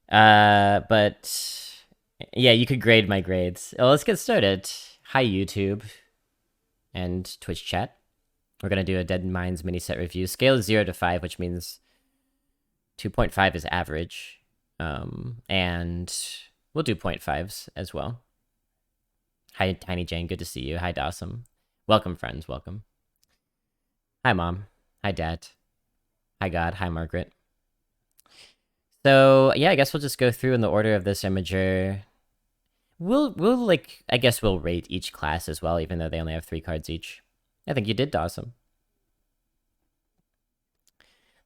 But yeah, you could grade my grades. Well, let's get started. Hi, YouTube and Twitch chat. We're gonna do a Deadmines mini set review. Scale is 0 to 5, which means 2.5 is average. And we'll do 0.5s as well. Hi, Tiny Jane. Good to see you. Hi, Dawson. Welcome, friends. Welcome. Hi, Mom. Hi, Dad. Hi, God. Hi, Margaret. So yeah, I guess we'll just go through in the order of this imager. We'll like, I guess we'll rate each class as well, even though they only have 3 cards each. I think you did awesome.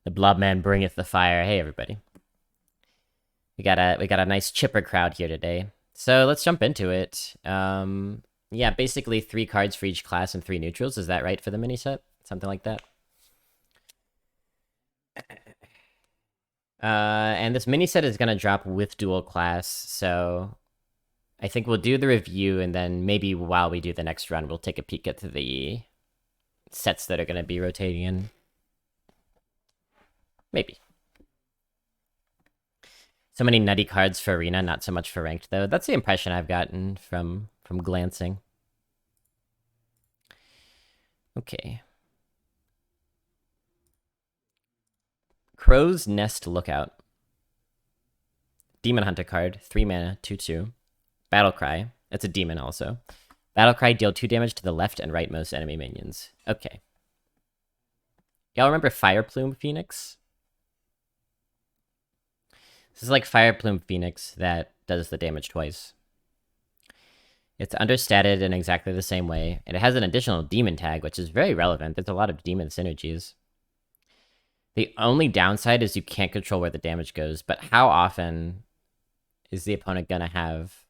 The Blob Man bringeth the fire. Hey everybody. We got a nice chipper crowd here today. So let's jump into it. Yeah, basically 3 cards for each class and 3 neutrals. Is that right for the mini set? Something like that. And this mini set is gonna drop with dual class, so I think we'll do the review, and then maybe while we do the next run, we'll take a peek at the sets that are gonna be rotating in. Maybe. So many nutty cards for Arena, not so much for Ranked, though. That's the impression I've gotten from glancing. Okay. Crow's Nest Lookout. Demon Hunter card, 3 mana, 2/2. Battle Cry. It's a demon also. Battle Cry, deal 2 damage to the left and rightmost enemy minions. Okay. Y'all remember Fire Plume Phoenix? This is like Fire Plume Phoenix that does the damage twice. It's understated in exactly the same way, and it has an additional demon tag, which is very relevant. There's a lot of demon synergies. The only downside is you can't control where the damage goes, but how often is the opponent gonna have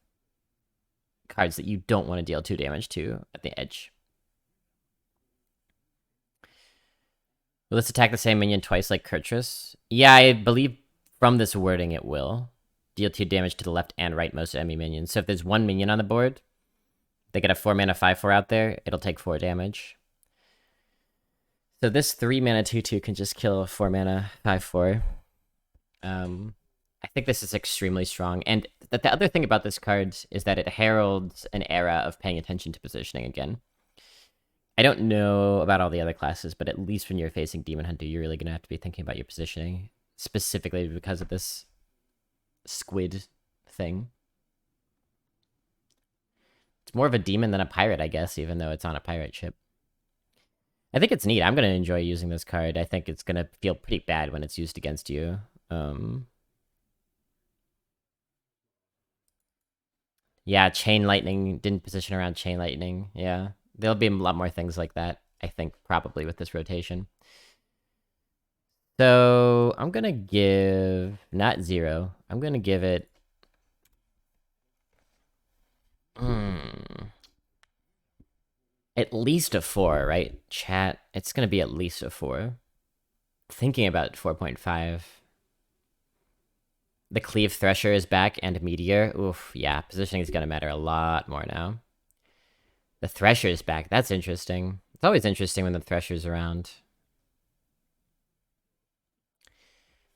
cards that you don't want to deal 2 damage to at the edge? Will this attack the same minion twice like Kurtrus? Yeah, I believe from this wording it will. Deal 2 damage to the left and rightmost enemy minions. So if there's 1 minion on the board, they get a 4 mana 5/4 out there, it'll take 4 damage. So this 3 mana 2/2 can just kill a 4 mana 5/4. I think this is extremely strong. And the other thing about this card is that it heralds an era of paying attention to positioning again. I don't know about all the other classes, but at least when you're facing Demon Hunter, you're really going to have to be thinking about your positioning, specifically because of this squid thing. It's more of a demon than a pirate, I guess, even though it's on a pirate ship. I think it's neat. I'm going to enjoy using this card. I think it's going to feel pretty bad when it's used against you. Yeah, Chain Lightning didn't position around Chain Lightning. Yeah, there'll be a lot more things like that, I think, probably with this rotation. So I'm going to give, not 0, I'm going to give it... at least a 4, right? Chat, it's going to be at least a 4. Thinking about 4.5. The Cleave Thresher is back and Meteor. Oof, yeah, positioning is going to matter a lot more now. The Thresher is back. That's interesting. It's always interesting when the Thresher's around.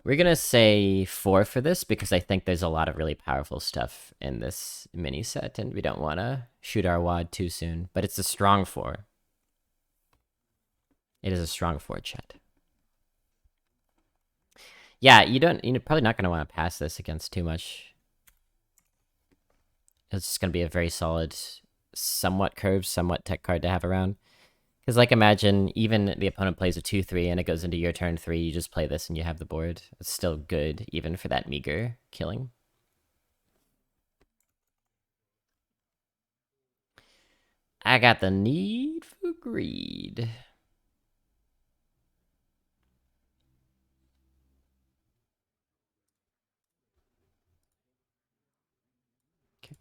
We're going to say 4 for this because I think there's a lot of really powerful stuff in this mini set, and we don't want to shoot our wad too soon. But it's a strong 4. It is a strong 4, chat. Yeah, you're probably not going to want to pass this against too much. It's just going to be a very solid, somewhat curved, somewhat tech card to have around. Because, like, imagine even the opponent plays a 2/3 and it goes into your turn 3, you just play this and you have the board. It's still good, even for that meager killing. I got the need for greed. Okay.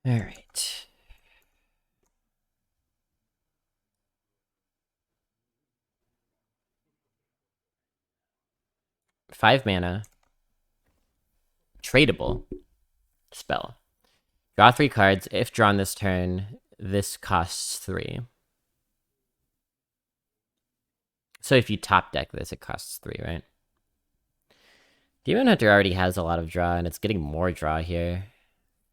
All right. Five mana. Tradable spell. Draw 3 cards. If drawn this turn, this costs 3. So if you top deck this, it costs 3, right? Demon Hunter already has a lot of draw, and it's getting more draw here.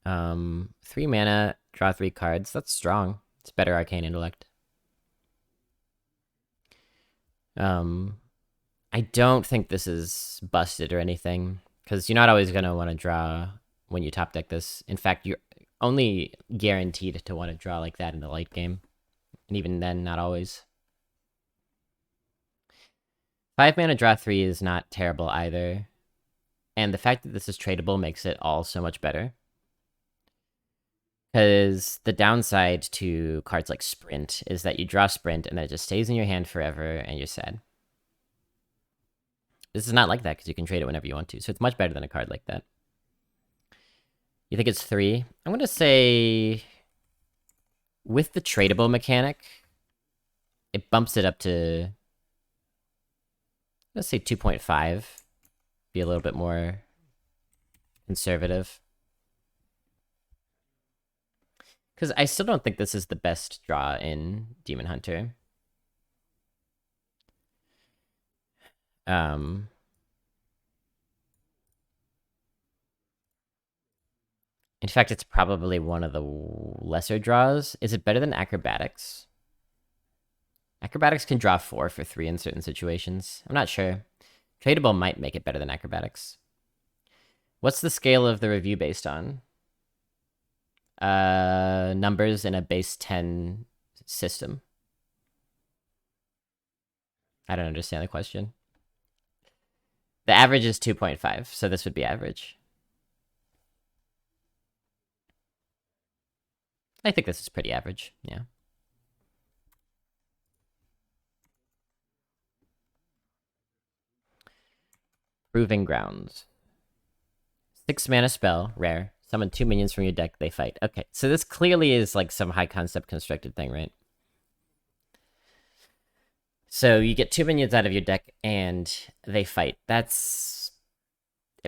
3 mana, draw 3 cards. That's strong. It's better Arcane Intellect. I don't think this is busted or anything, because you're not always going to want to draw when you top deck this. In fact, you're only guaranteed to want to draw like that in the late game. And even then, not always. 5 mana, draw 3 is not terrible either. And the fact that this is tradable makes it all so much better. Because the downside to cards like Sprint is that you draw Sprint and then it just stays in your hand forever and you're sad. This is not like that because you can trade it whenever you want to. So it's much better than a card like that. You think it's 3? I'm going to say with the tradable mechanic, it bumps it up to, let's say 2.5. Be a little bit more conservative. Because I still don't think this is the best draw in Demon Hunter. In fact, it's probably one of the lesser draws. Is it better than Acrobatics? Acrobatics can draw 4 for 3 in certain situations. I'm not sure. Tradable might make it better than Acrobatics. What's the scale of the review based on? Numbers in a base 10 system. I don't understand the question. The average is 2.5, so this would be average. I think this is pretty average, yeah. Proving Grounds. 6 mana spell, rare. Summon 2 minions from your deck, they fight. Okay, so this clearly is like some high concept constructed thing, right? So you get 2 minions out of your deck and they fight. That's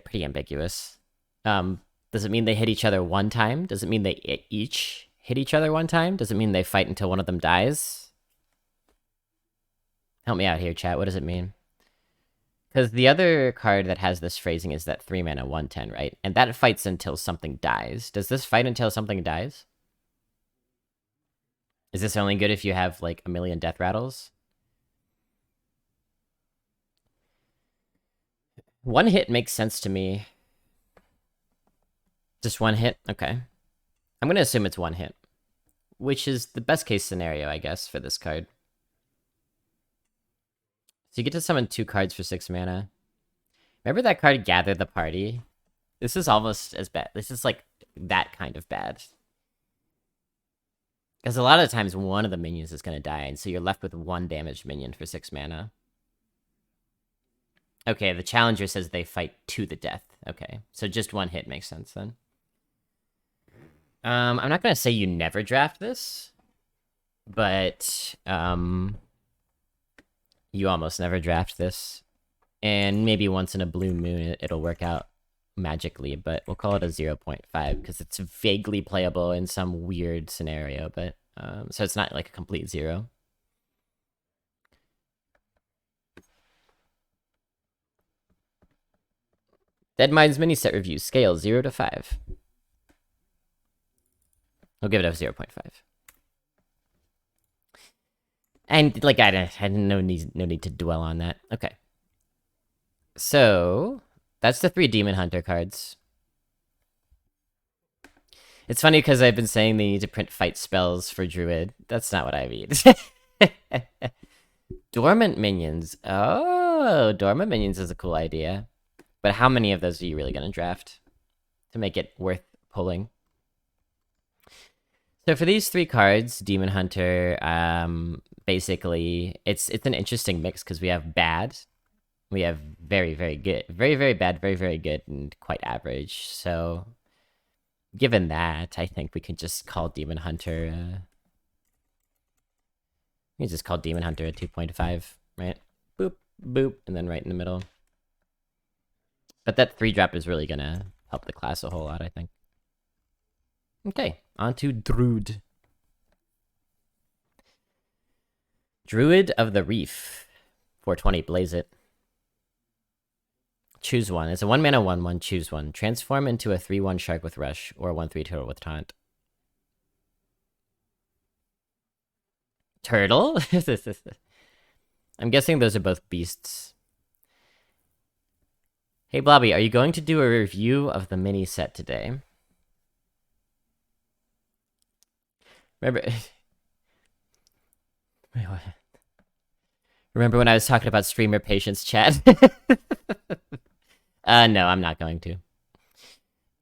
pretty ambiguous. Does it mean they hit each other one time? Does it mean they each hit each other one time? Does it mean they fight until one of them dies? Help me out here, chat. What does it mean? Because the other card that has this phrasing is that 3 mana 1/10, right? And that fights until something dies. Does this fight until something dies? Is this only good if you have like a million death rattles? One hit makes sense to me. Just one hit? Okay. I'm going to assume it's one hit, which is the best case scenario, I guess, for this card. So you get to summon 2 cards for 6 mana. Remember that card, Gather the Party? This is almost as bad. This is like that kind of bad. Because a lot of times one of the minions is going to die, and so you're left with 1 damaged minion for 6 mana. Okay, the challenger says they fight to the death. Okay, so just 1 hit makes sense then. I'm not going to say you never draft this, but you almost never draft this. And maybe once in a blue moon it'll work out magically, but we'll call it a 0.5 because it's vaguely playable in some weird scenario, but so it's not like a complete 0. Deadmines mini set review, scale 0 to 5. We'll give it a 0.5. And like I didn't no need to dwell on that. Okay. So that's the 3 Demon Hunter cards. It's funny because I've been saying they need to print fight spells for Druid. That's not what I mean. Dormant minions. Oh, dormant minions is a cool idea. But how many of those are you really going to draft to make it worth pulling? So for these 3 cards, Demon Hunter, basically, it's an interesting mix because we have bad, we have very, very good, very, very bad, very, very good, and quite average. So given that, I think we could just call Demon Hunter, we just call Demon Hunter a 2.5, right? Boop, boop, and then right in the middle. But that 3-drop is really going to help the class a whole lot, I think. Okay, on to Druid. Druid of the Reef. 420, blaze it. Choose one. It's a 1-mana 1/1. Choose one. Transform into a 3/1 shark with rush, or a 1/3 turtle with taunt. Turtle? I'm guessing those are both beasts. Hey Blobby, are you going to do a review of the mini set today? Remember... Wait, what? Remember when I was talking about streamer patience chat? No, I'm not going to.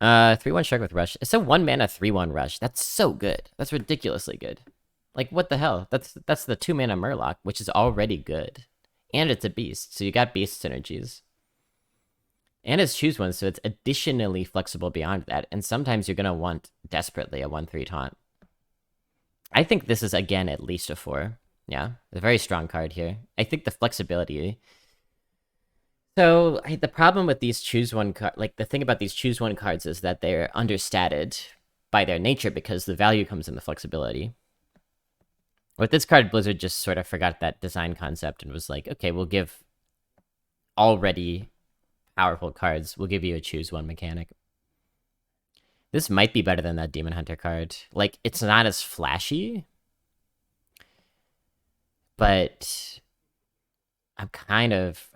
3/1 shark with rush. It's a 1-mana 3/1 rush. That's so good. That's ridiculously good. Like, what the hell? That's the 2-mana Murloc, which is already good. And it's a beast, so you got beast synergies. And it's choose one, so it's additionally flexible beyond that. And sometimes you're gonna want desperately a 1/3 taunt. I think this is, again, at least a 4. Yeah, a very strong card here. I think the flexibility... So, the problem with these choose one cards, like, the thing about these choose one cards is that they're understated by their nature because the value comes in the flexibility. With this card, Blizzard just sort of forgot that design concept and was like, okay, we'll give already powerful cards, we'll give you a choose one mechanic. This might be better than that Demon Hunter card. Like, it's not as flashy, but I'm kind of...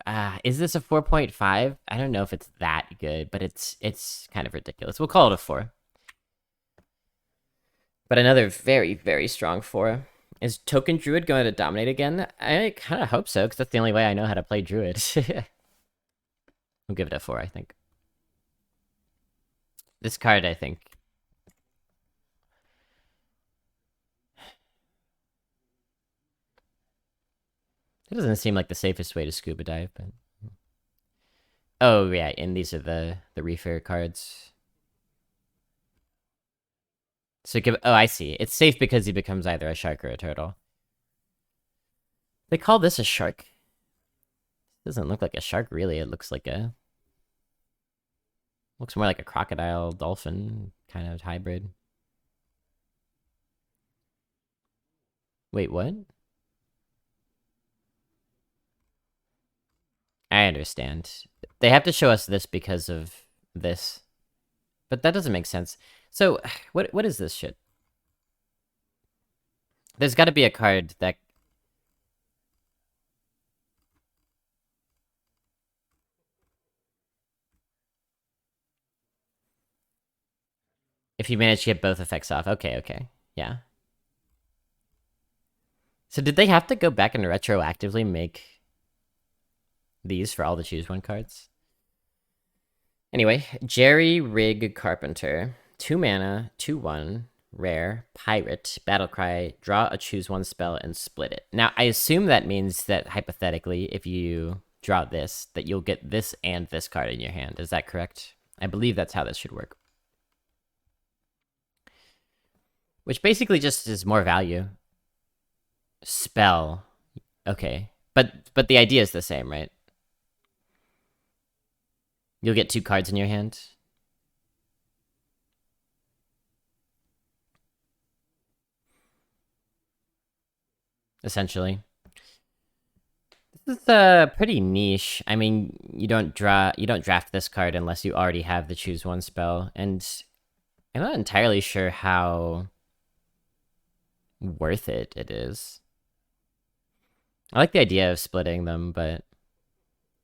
is this a 4.5? I don't know if it's that good, but it's kind of ridiculous. We'll call it a 4. But another very, very strong 4. Is Token Druid going to dominate again? I kind of hope so, because that's the only way I know how to play Druid. We'll give it a 4, I think. This card, I think... It doesn't seem like the safest way to scuba dive, but... Oh, yeah, and these are the reefer cards. So give... Oh, I see. It's safe because he becomes either a shark or a turtle. They call this a shark. It doesn't look like a shark, really. It looks like a... Looks more like a crocodile, dolphin kind of hybrid. Wait, what? I understand. They have to show us this because of this. But that doesn't make sense. So, what is this shit? There's got to be a card that... If you manage to get both effects off. Okay. Yeah. So did they have to go back and retroactively make these for all the choose one cards? Anyway, Jerry Rig Carpenter. 2 mana, 2/1, rare, pirate, battlecry, draw a choose one spell and split it. Now, I assume that means that hypothetically, if you draw this, that you'll get this and this card in your hand. Is that correct? I believe that's how this should work. Which basically just is more value. Spell. Okay. But the idea is the same, right? You'll get 2 cards in your hand. Essentially. This is pretty niche. I mean, you don't draft this card unless you already have the choose one spell, and I'm not entirely sure how worth it is. I like the idea of splitting them, but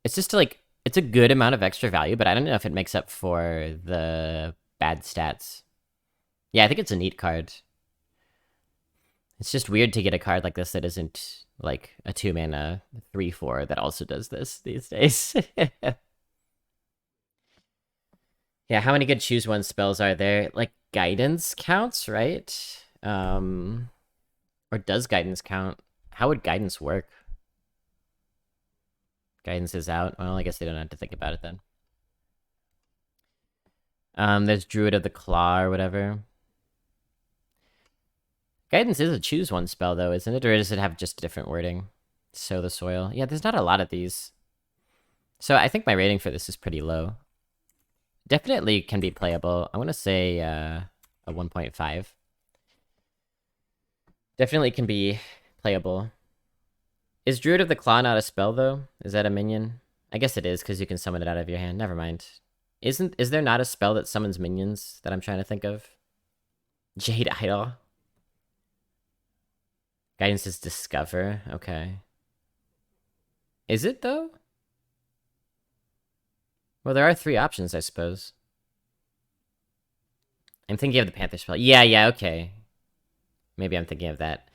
it's just like, it's a good amount of extra value, but I don't know if it makes up for the bad stats. Yeah, I think it's a neat card. It's just weird to get a card like this that isn't like a 2-mana 3/4 that also does this these days. Yeah, how many good choose one spells are there? Like, guidance counts, right? Or does guidance count? How would guidance work? Guidance is out. Well, I guess they don't have to think about it then. There's Druid of the Claw or whatever. Guidance is a choose one spell, though, isn't it? Or does it have just different wording? Sow the soil. Yeah, there's not a lot of these. So I think my rating for this is pretty low. Definitely can be playable. I want to say a 1.5. Definitely can be playable. Is Druid of the Claw not a spell, though? Is that a minion? I guess it is, because you can summon it out of your hand. Never mind. Is there not a spell that summons minions that I'm trying to think of? Jade Idol? Guidance is Discover. Okay. Is it, though? Well, there are 3 options, I suppose. I'm thinking of the Panther spell. Yeah, okay. Maybe I'm thinking of that.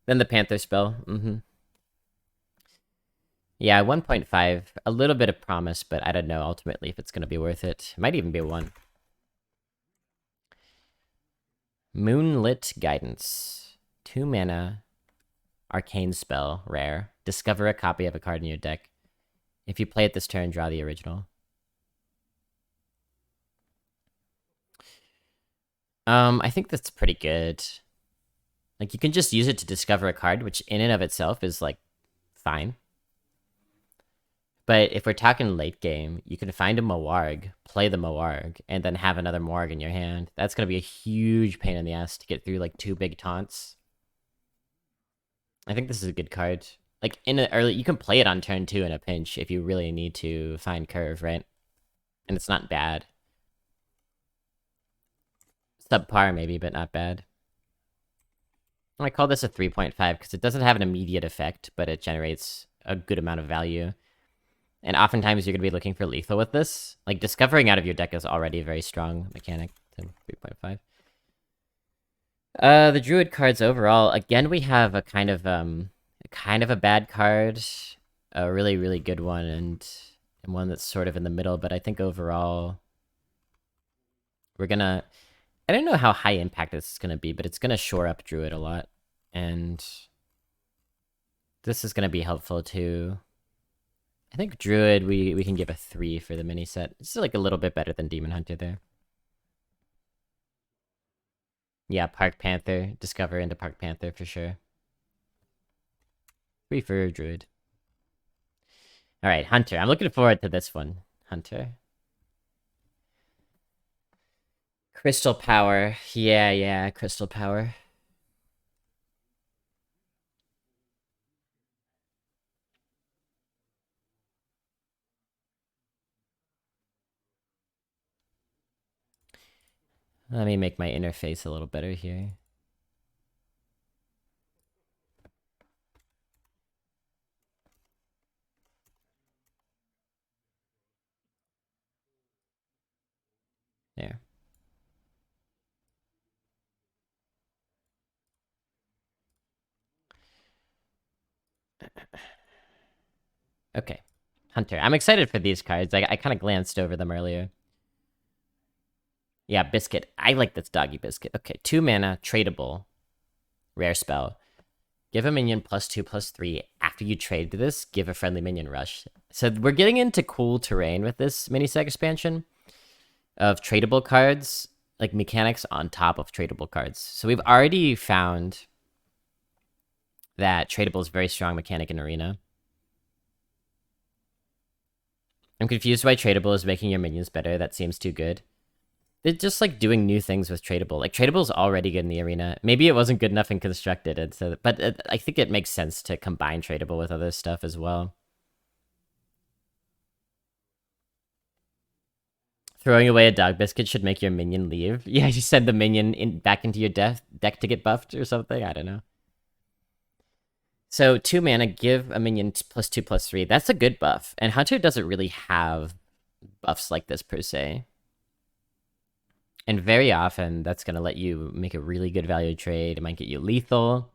Then the Panther spell. Yeah, 1.5. A little bit of promise, but I don't know ultimately if it's going to be worth it. Might even be a 1. Moonlit Guidance. 2 mana. Arcane spell. Rare. Discover a copy of a card in your deck. If you play it this turn, draw the original. I think that's pretty good. Like, you can just use it to discover a card, which in and of itself is, like, fine. But if we're talking late game, you can find a Moarg, play the Moarg, and then have another Moarg in your hand. That's going to be a huge pain in the ass to get through, like, 2 big taunts. I think this is a good card. Like, in an early... You can play it on turn 2 in a pinch if you really need to find curve, right? And it's not bad. Subpar, maybe, but not bad. I call this a 3.5 because it doesn't have an immediate effect, but it generates a good amount of value. And oftentimes you're going to be looking for lethal with this. Like, discovering out of your deck is already a very strong mechanic. 3.5. The Druid cards overall, again, we have a kind of a bad card, a really, really good one, and one that's sort of in the middle, but I think overall we're gonna... I don't know how high impact this is gonna be, but it's gonna shore up Druid a lot, and this is gonna be helpful too. I think Druid, we can give a 3 for the mini set. It's like a little bit better than Demon Hunter there. Yeah, Park Panther. Discover into Park Panther for sure. 3 for Druid. Alright, Hunter. I'm looking forward to this one. Hunter. Crystal Power. Yeah, Crystal Power. Let me make my interface a little better here. There. Okay. Hunter. I'm excited for these cards. I kind of glanced over them earlier. Yeah, Biscuit. I like this Doggy Biscuit. Okay, 2 mana, tradable. Rare spell. Give a minion +2/+3. After you trade this, give a friendly minion rush. So we're getting into cool terrain with this mini set expansion of tradable cards, like mechanics on top of tradable cards. So we've already found that tradable is a very strong mechanic in Arena. I'm confused why tradable is making your minions better. That seems too good. They're just like doing new things with tradable. Like tradable's already good in the arena. Maybe it wasn't good enough in constructed, and so but I think it makes sense to combine tradable with other stuff as well. Throwing away a dog biscuit should make your minion leave. Yeah, you send the minion back into your deck to get buffed or something. I don't know. So 2 mana, give a minion +2/+3. That's a good buff, and Hunter doesn't really have buffs like this per se. And very often, that's going to let you make a really good value trade. It might get you lethal.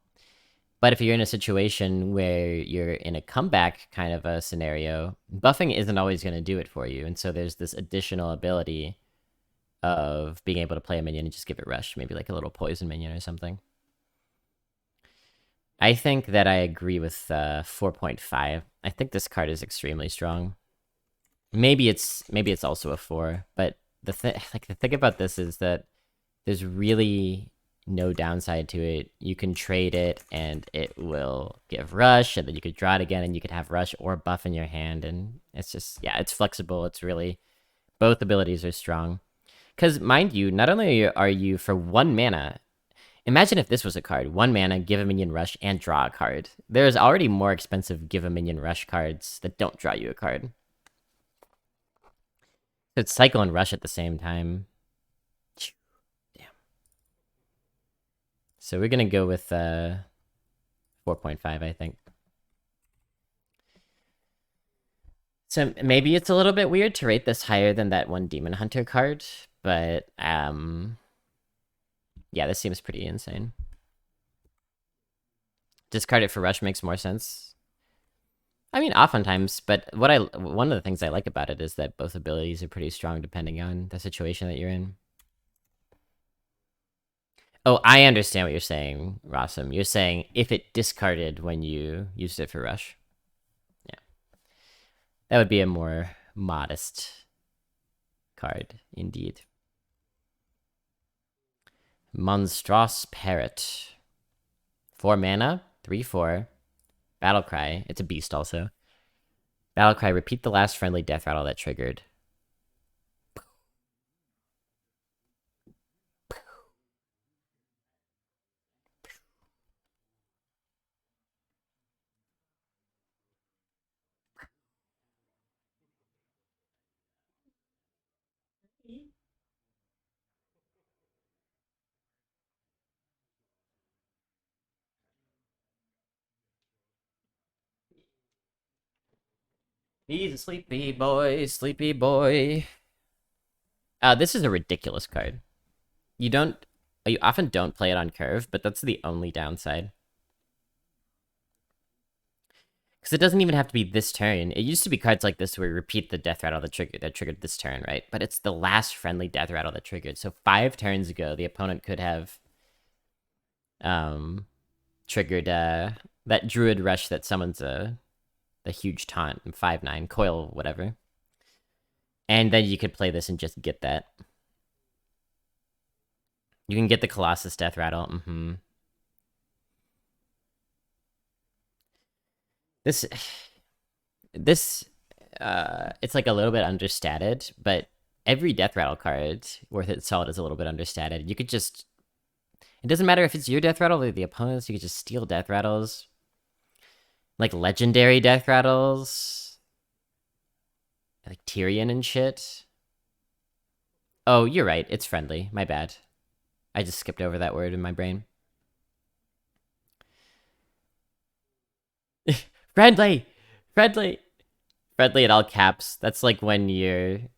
But if you're in a situation where you're in a comeback kind of a scenario, buffing isn't always going to do it for you. And so there's this additional ability of being able to play a minion and just give it rush. Maybe like a little poison minion or something. I think that I agree with 4.5. I think this card is extremely strong. Maybe it's also a 4, but the thing about this is that there's really no downside to it. You can trade it and it will give rush, and then you could draw it again and you could have rush or buff in your hand, and it's just, yeah, it's flexible. It's really, both abilities are strong. Because mind you, not only are you for 1 mana, Imagine if this was a card. 1 mana, give a minion rush, and draw a card. There's already more expensive give a minion rush cards that don't draw you a card. So it's cycle and rush at the same time. Damn. So we're gonna go with 4.5, I think. So maybe it's a little bit weird to rate this higher than that one Demon Hunter card, but yeah, this seems pretty insane. Discard it for rush makes more sense. I mean, oftentimes, but one of the things I like about it is that both abilities are pretty strong depending on the situation that you're in. Oh, I understand what you're saying, Rossum. You're saying if it discarded when you used it for rush. Yeah. That would be a more modest card, indeed. Monstrous Parrot. 4 mana, 3/4. Battlecry. It's a beast also. Battlecry, repeat the last friendly death rattle that triggered. He's a sleepy boy, sleepy boy. This is a ridiculous card. You often don't play it on curve, but that's the only downside. Because it doesn't even have to be this turn. It used to be cards like this where you repeat the death rattle that triggered this turn, right? But it's the last friendly death rattle that triggered. So 5 turns ago, the opponent could have triggered that druid rush that summons the huge taunt, 5/9, coil, whatever. And then you could play this and just get that. You can get the Colossus death rattle. This it's like a little bit understated, but every death rattle card worth its salt is a little bit understated. You could just, it doesn't matter if it's your death rattle or the opponent's, you could just steal death rattles. Like legendary death rattles. Like Tyrion and shit. Oh, you're right. It's friendly. My bad. I just skipped over that word in my brain. Friendly! Friendly! Friendly at all caps. That's like when you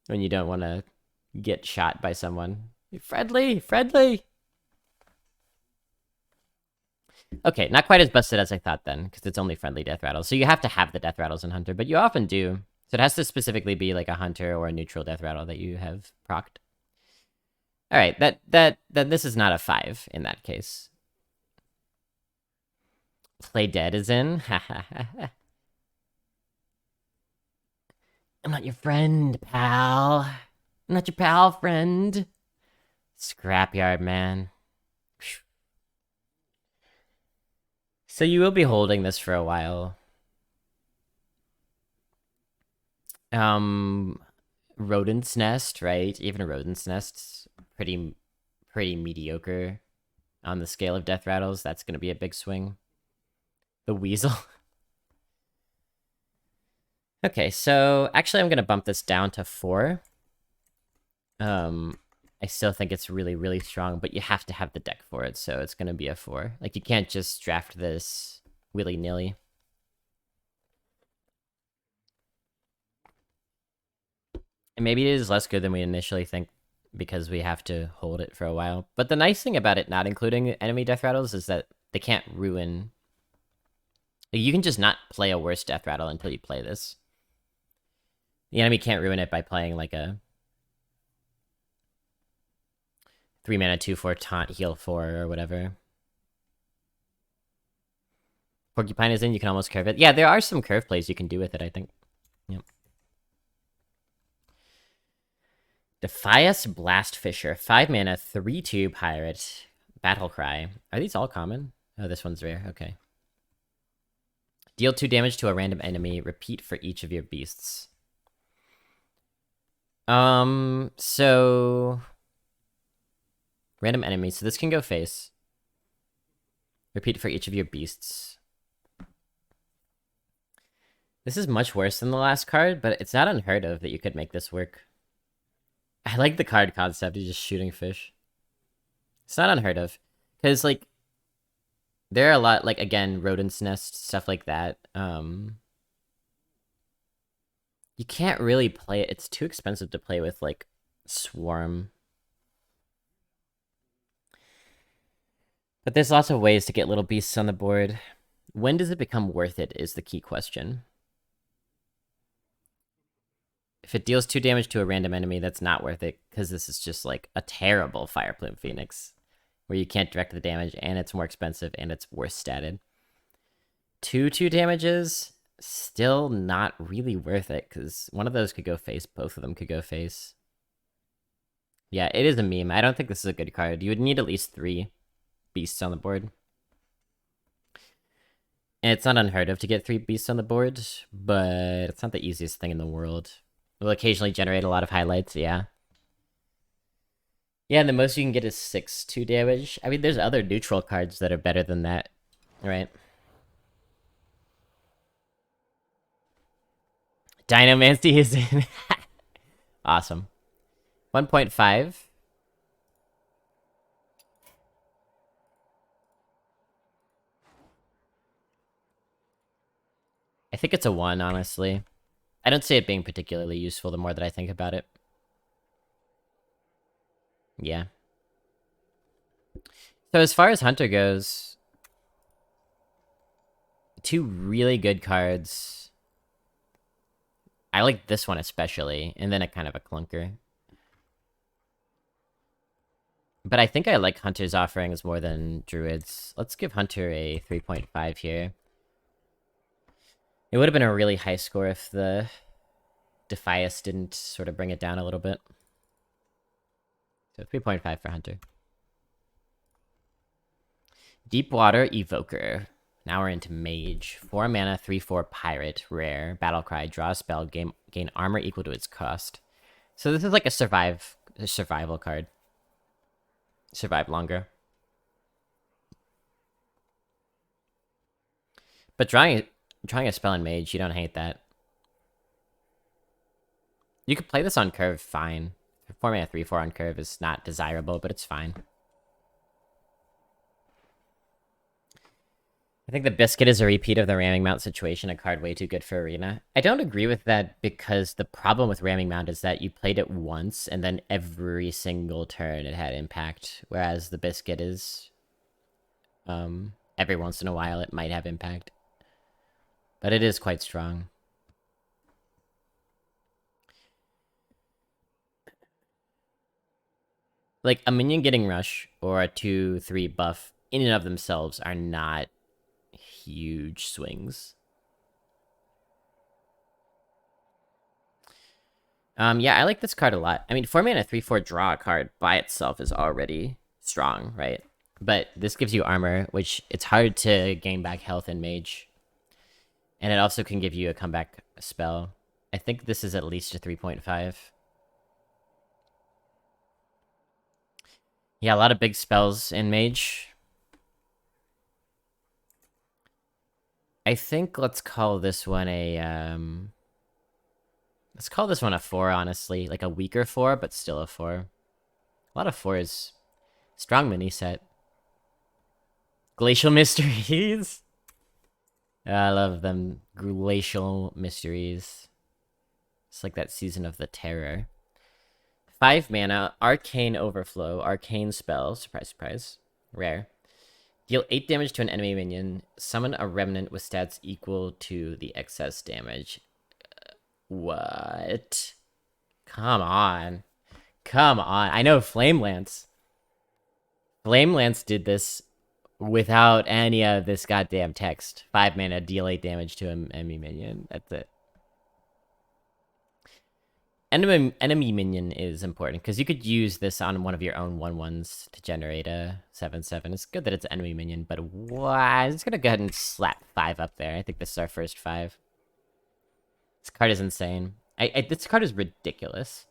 don't want to get shot by someone. Friendly! Friendly! Okay, not quite as busted as I thought then, because it's only friendly death rattles. So you have to have the death rattles in Hunter, but you often do. So it has to specifically be like a Hunter or a neutral death rattle that you have procced. All right, then this is not a 5 in that case. Play Dead is in. I'm not your friend, pal. I'm not your pal, friend. Scrapyard, man. So you will be holding this for a while. Rodent's Nest, right? Even a Rodent's Nest, pretty mediocre on the scale of death rattles. That's going to be a big swing. The Weasel. Okay, so actually I'm going to bump this down to 4. I still think it's really, really strong, but you have to have the deck for it, so it's going to be a 4. Like, you can't just draft this willy-nilly. And maybe it is less good than we initially think because we have to hold it for a while. But the nice thing about it not including enemy death rattles is that they can't ruin... Like, you can just not play a worse death rattle until you play this. The enemy can't ruin it by playing like a 3 mana 2/4 taunt heal 4 or whatever. Porcupine is in, you can almost curve it. Yeah, there are some curve plays you can do with it, I think. Yep. Defias Blastfisher, 5 mana, 3/2 pirate, battle cry. Are these all common? Oh, this one's rare. Okay. Deal 2 damage to a random enemy. Repeat for each of your beasts. So Random enemy. So this can go face. Repeat for each of your beasts. This is much worse than the last card, but it's not unheard of that you could make this work. I like the card concept of just shooting fish. It's not unheard of. Because, like, there are a lot, like, again, rodent's nest, stuff like that. You can't really play it. It's too expensive to play with, like, swarm. But there's lots of ways to get little beasts on the board. When does it become worth it is the key question. If it deals 2 damage to a random enemy, that's not worth it, because this is just, like, a terrible Fire Plume Phoenix, where you can't direct the damage, and it's more expensive, and it's worse statted. 2 damages, still not really worth it, because one of those could go face, both of them could go face. Yeah, it is a meme. I don't think this is a good card. You would need at least 3 beasts on the board. And it's not unheard of to get 3 beasts on the board, but it's not the easiest thing in the world. It will occasionally generate a lot of highlights, yeah. Yeah, and the most you can get is 6 2 damage. I mean, there's other neutral cards that are better than that, right? Dinomancy is in. Awesome. 1.5. I think it's a 1, honestly. I don't see it being particularly useful the more that I think about it. Yeah. So as far as Hunter goes, 2 really good cards. I like this one especially, and then a kind of a clunker. But I think I like Hunter's offerings more than Druid's. Let's give Hunter a 3.5 here. It would have been a really high score if the Defias didn't sort of bring it down a little bit. So 3.5 for Hunter. Deepwater Evoker. Now we're into Mage. 4 mana, 3/4 Pirate, rare. Battlecry, draw a spell, gain armor equal to its cost. So this is like a survival card. Survive longer. But drawing a spell in Mage, you don't hate that. You could play this on curve fine. 4 mana 3/4 on curve is not desirable, but it's fine. I think the Biscuit is a repeat of the Ramming Mount situation, a card way too good for Arena. I don't agree with that, because the problem with Ramming Mount is that you played it once, and then every single turn it had impact, whereas the Biscuit is... every once in a while it might have impact. But it is quite strong. Like, a minion getting Rush, or a 2/3 buff, in and of themselves are not huge swings. Yeah, I like this card a lot. I mean, 4 mana 3/4 draw card by itself is already strong, right? But this gives you armor, which it's hard to gain back health in Mage. And it also can give you a comeback spell. I think this is at least a 3.5. Yeah, a lot of big spells in Mage. I think let's call this one a, let's call this one a 4, honestly. Like a weaker 4, but still a 4. A lot of 4s. Strong mini set. Glacial Mysteries. I love them. Glacial Mysteries. It's like that Season of the Terror. 5 mana, Arcane Overflow, Arcane Spell, surprise, surprise, rare. Deal 8 damage to an enemy minion. Summon a remnant with stats equal to the excess damage. What? Come on. Come on. I know Flamelance. Flamelance did this without any of this goddamn text. 5 mana, deal 8 damage to an enemy minion. That's it. Enemy minion is important, because you could use this on one of your own 1/1s to generate a 7/7. It's good that it's enemy minion, but why? I'm just gonna go ahead and slap 5 up there. I think this is our first 5. This card is insane. This card is ridiculous.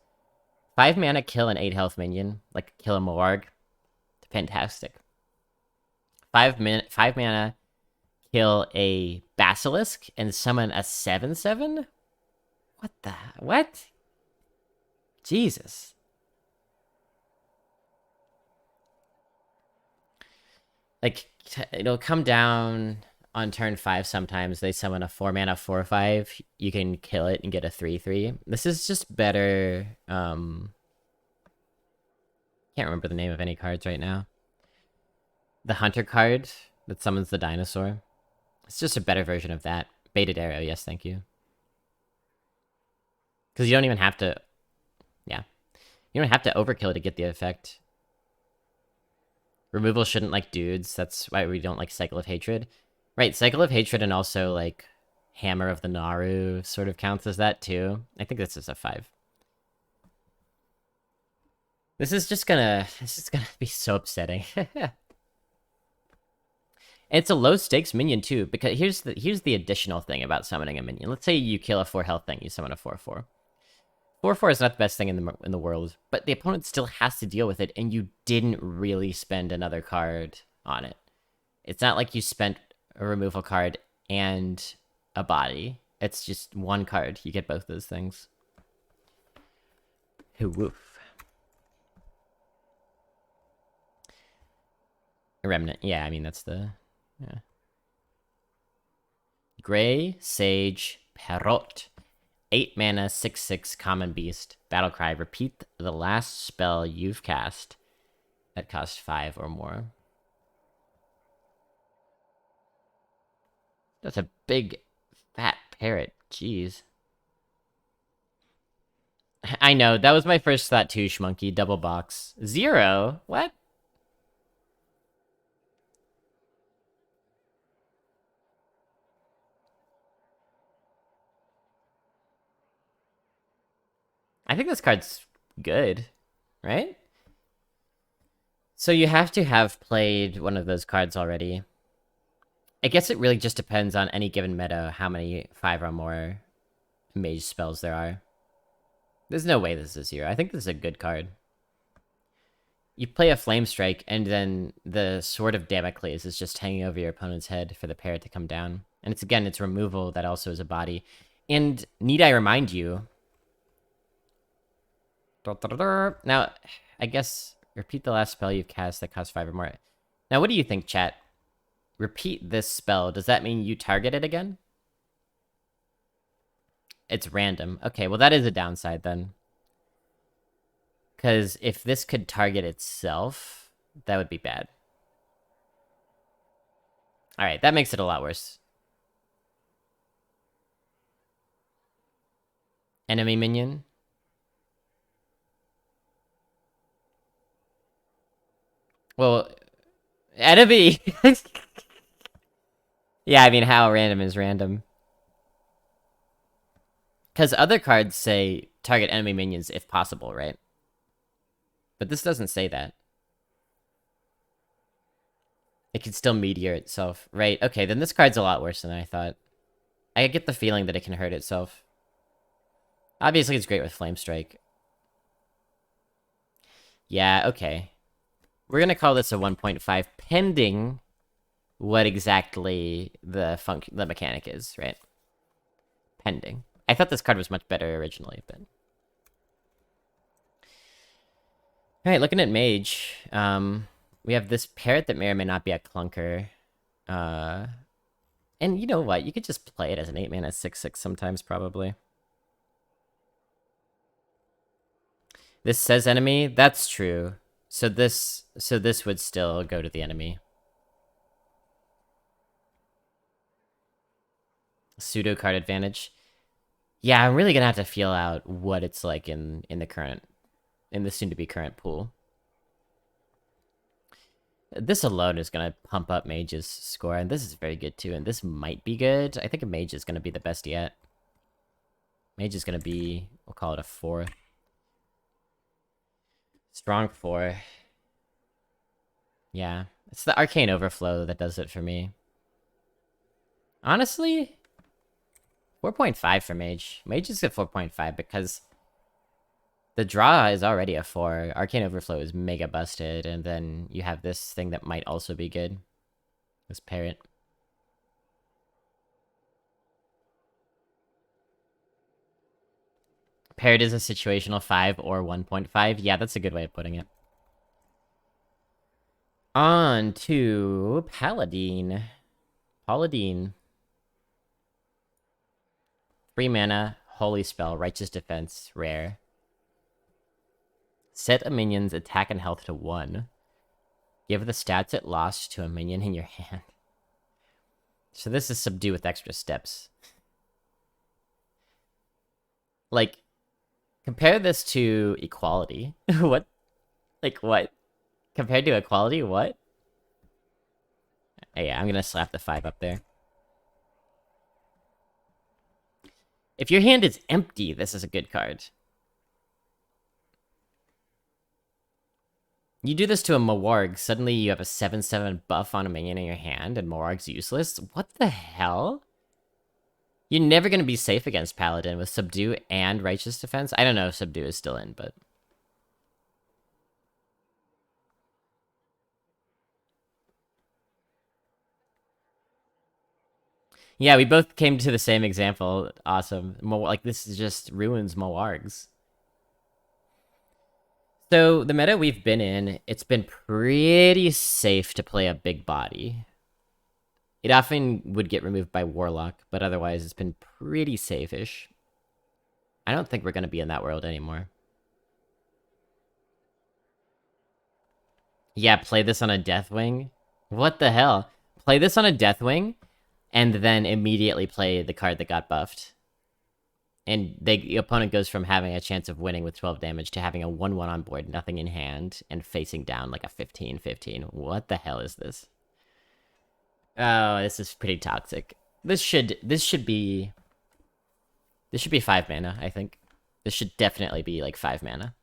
5 mana, kill an 8 health minion, like kill a Moarg. Fantastic. 5 mana, kill a Basilisk and summon a 7/7? What? Jesus. Like, it'll come down on turn 5 sometimes. They summon a 4 mana 4/5. You can kill it and get a 3/3. This is just better. Can't remember the name of any cards right now. The Hunter card that summons the dinosaur. It's just a better version of that. Baited Arrow, yes, thank you. Because you don't even have to... Yeah. You don't have to overkill to get the effect. Removal shouldn't like dudes. That's why we don't like Cycle of Hatred. Right, Cycle of Hatred and also, like, Hammer of the Naru sort of counts as that, too. I think this is a 5. This is gonna be so upsetting. It's a low stakes minion too, because here's the additional thing about summoning a minion. Let's say you kill a 4 health thing, you summon a 4/4. 4/4 is not the best thing in the world, but the opponent still has to deal with it, and you didn't really spend another card on it. It's not like you spent a removal card and a body. It's just one card. You get both those things. Woof. A remnant. Yeah, I mean that's the... Yeah. Gray Sage Perrot. 8 mana, 6/6 common beast. Battlecry. Repeat the last spell you've cast that costs 5 or more. That's a big, fat parrot. Jeez. I know, that was my first thought too, Schmonkey. Double box. 0? What? I think this card's good, right? So you have to have played one of those cards already. I guess it really just depends on any given meta how many 5 or more mage spells there are. There's no way this is 0. I think this is a good card. You play a Flame Strike, and then the Sword of Damocles is just hanging over your opponent's head for the parrot to come down. And it's removal that also is a body. And need I remind you... Now, I guess repeat the last spell you've cast that costs 5 or more. Now, what do you think, chat? Repeat this spell. Does that mean you target it again? It's random. Okay, well, that is a downside then. Because if this could target itself, that would be bad. Alright, that makes it a lot worse. Enemy minion. Well, enemy! Yeah, I mean, how random is random? Because other cards say target enemy minions if possible, right? But this doesn't say that. It can still meteor itself, right? Okay, then this card's a lot worse than I thought. I get the feeling that it can hurt itself. Obviously, it's great with Flame Strike. Yeah, okay. We're gonna call this a 1.5, pending what exactly the mechanic is, right? Pending. I thought this card was much better originally, but... Alright, looking at Mage. We have this parrot that may or may not be a clunker. And you know what? You could just play it as an 8 mana 6/6 sometimes, probably. This says enemy? That's true. So this would still go to the enemy. Pseudo card advantage. Yeah, I'm really gonna have to feel out what it's like in the soon-to-be current pool. This alone is gonna pump up Mage's score, and this is very good too, and this might be good. I think a Mage is gonna be the best yet. Mage is gonna be, we'll call it a 4. Strong 4. Yeah, it's the Arcane Overflow that does it for me. Honestly, 4.5 for Mage. Mage is at 4.5 because The draw is already a 4. Arcane Overflow is mega busted, and then you have this thing that might also be good. This Parrot. Parrot is a situational 5 or 1.5. Yeah, that's a good way of putting it. On to Paladin. Paladin. 3 mana, Holy Spell, Righteous Defense, rare. Set a minion's attack and health to 1. Give the stats it lost to a minion in your hand. So this is subdue with extra steps. Like, compare this to equality. What? Like, what? Compared to equality, what? Oh, yeah, I'm gonna slap the 5 up there. If your hand is empty, this is a good card. You do this to a Mawarg, suddenly you have a 7/7 buff on a minion in your hand, and Mawarg's useless? What the hell? You're never gonna be safe against Paladin with Subdue and Righteous Defense? I don't know if Subdue is still in, but... Yeah, we both came to the same example. Awesome. Like, this is just ruins Mawargs. So, the meta we've been in, it's been pretty safe to play a big body. It often would get removed by Warlock, but otherwise it's been pretty safe-ish. I don't think we're going to be in that world anymore. Yeah, play this on a Deathwing? What the hell? Play this on a Deathwing, and then immediately play the card that got buffed. And the opponent goes from having a chance of winning with 12 damage to having a 1/1 on board, nothing in hand, and facing down like a 15/15. What the hell is this? Oh, this is pretty toxic. This should be 5 mana, I think. This should definitely be like 5 mana.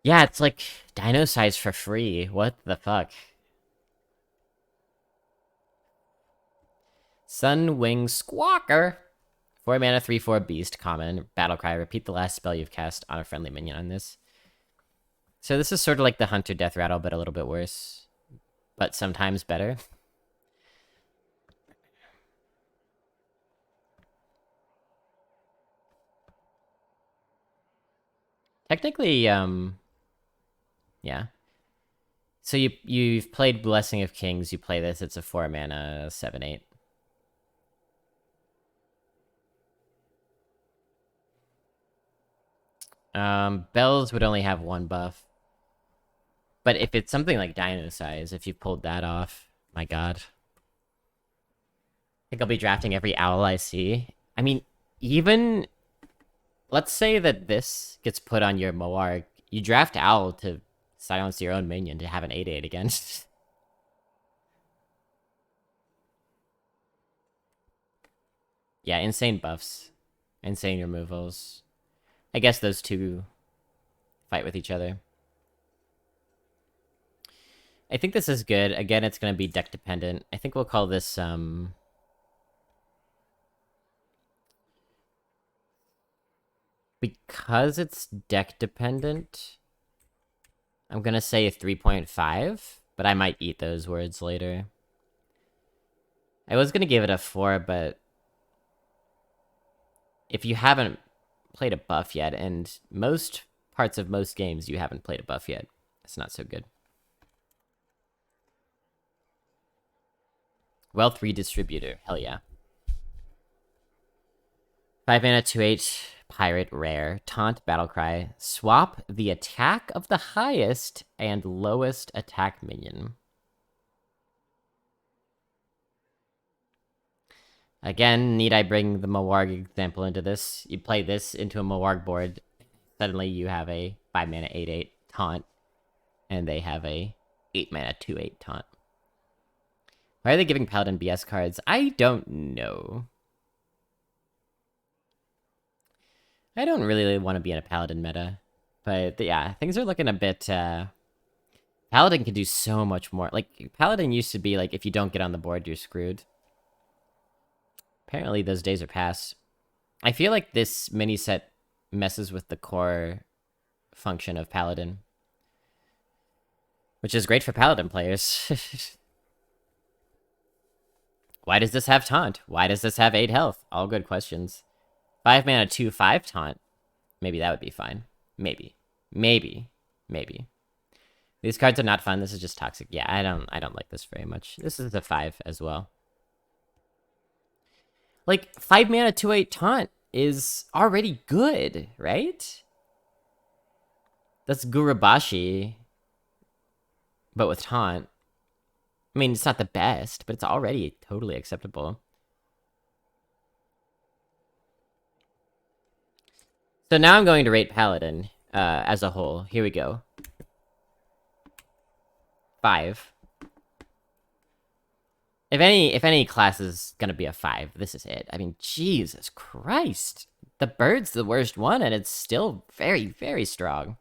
Yeah, it's like dino size for free. What the fuck? Sunwing Squawker. 4 mana, 3/4 beast, common. Battlecry. Repeat the last spell you've cast on a friendly minion on this. So this is sort of like the Hunter Death Rattle, but a little bit worse. But sometimes better. Technically, yeah. So you've played Blessing of Kings, you play this, it's a 4 mana, 7/8. Bells would only have 1 buff. But if it's something like Dino Size, if you pulled that off, my god. I think I'll be drafting every owl I see. I mean, even... Let's say that this gets put on your Moarg. You draft Owl to silence your own minion to have an 8/8 against. Yeah, insane buffs. Insane removals. I guess those two fight with each other. I think this is good. Again, it's going to be deck dependent. I think we'll call this, because it's deck dependent, I'm going to say a 3.5, but I might eat those words later. I was going to give it a 4, but if you haven't played a buff yet, and most parts of most games you haven't played a buff yet, it's not so good. Wealth Redistributor, hell yeah. 5 mana, 2/8, Pirate, rare. Taunt, Battlecry. Swap the attack of the highest and lowest attack minion. Again, need I bring the Mawarg example into this? You play this into a Mawarg board, suddenly you have a 5 mana 8/8 taunt, and they have a 8 mana 2/8 taunt. Why are they giving Paladin BS cards? I don't know. I don't really want to be in a Paladin meta, but yeah, things are looking a bit, Paladin can do so much more. Like, Paladin used to be like, if you don't get on the board, you're screwed. Apparently those days are past. I feel like this mini set messes with the core function of Paladin, which is great for Paladin players. Why does this have taunt? Why does this have 8 health? All good questions. 5 mana, 2/5 taunt. Maybe that would be fine. Maybe. Maybe. Maybe. These cards are not fun. This is just toxic. Yeah, I don't like this very much. This is a 5 as well. Like, 5 mana, 2/8 taunt is already good, right? That's Gurubashi, but with taunt. I mean, it's not the best, but it's already totally acceptable. So now I'm going to rate Paladin as a whole. Here we go. 5. If any class is gonna be a 5, this is it. I mean, Jesus Christ. The bird's the worst one, and it's still very, very strong.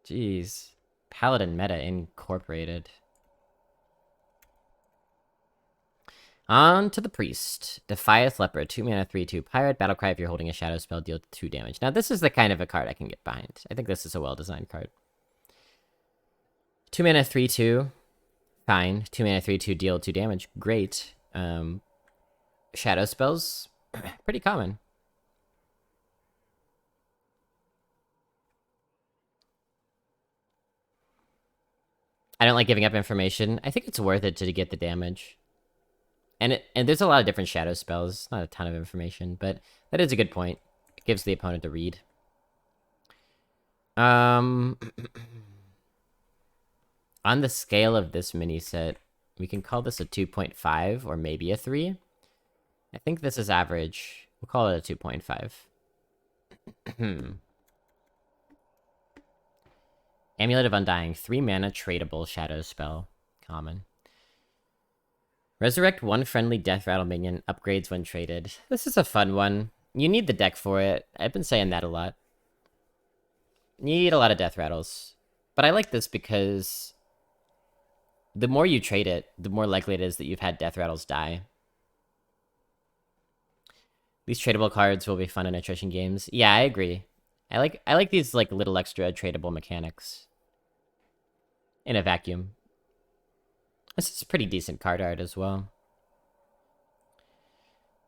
Jeez. Paladin meta incorporated. On to the Priest. Defieth Leper, 2 mana, 3/2 pirate. Battlecry if you're holding a shadow spell, deal 2 damage. Now, this is the kind of a card I can get behind. I think this is a well-designed card. 2 mana, 3/2. Fine. 2 mana, 3/2, deal 2 damage. Great. Shadow spells, pretty common. I don't like giving up information. I think it's worth it to get the damage. And there's a lot of different shadow spells. Not a ton of information, but that is a good point. It gives the opponent a read. On the scale of this mini set, we can call this a 2.5 or maybe a 3. I think this is average. We'll call it a 2.5. Amulet of Undying, 3 mana, tradable shadow spell. Common. Resurrect 1 friendly Death Rattle minion, upgrades when traded. This is a fun one. You need the deck for it. I've been saying that a lot. You need a lot of Death Rattles. But I like this because the more you trade it, the more likely it is that you've had Death Rattles die. These tradable cards will be fun in attrition games. Yeah, I agree. I like these like little extra tradable mechanics. In a vacuum. This is pretty decent card art as well.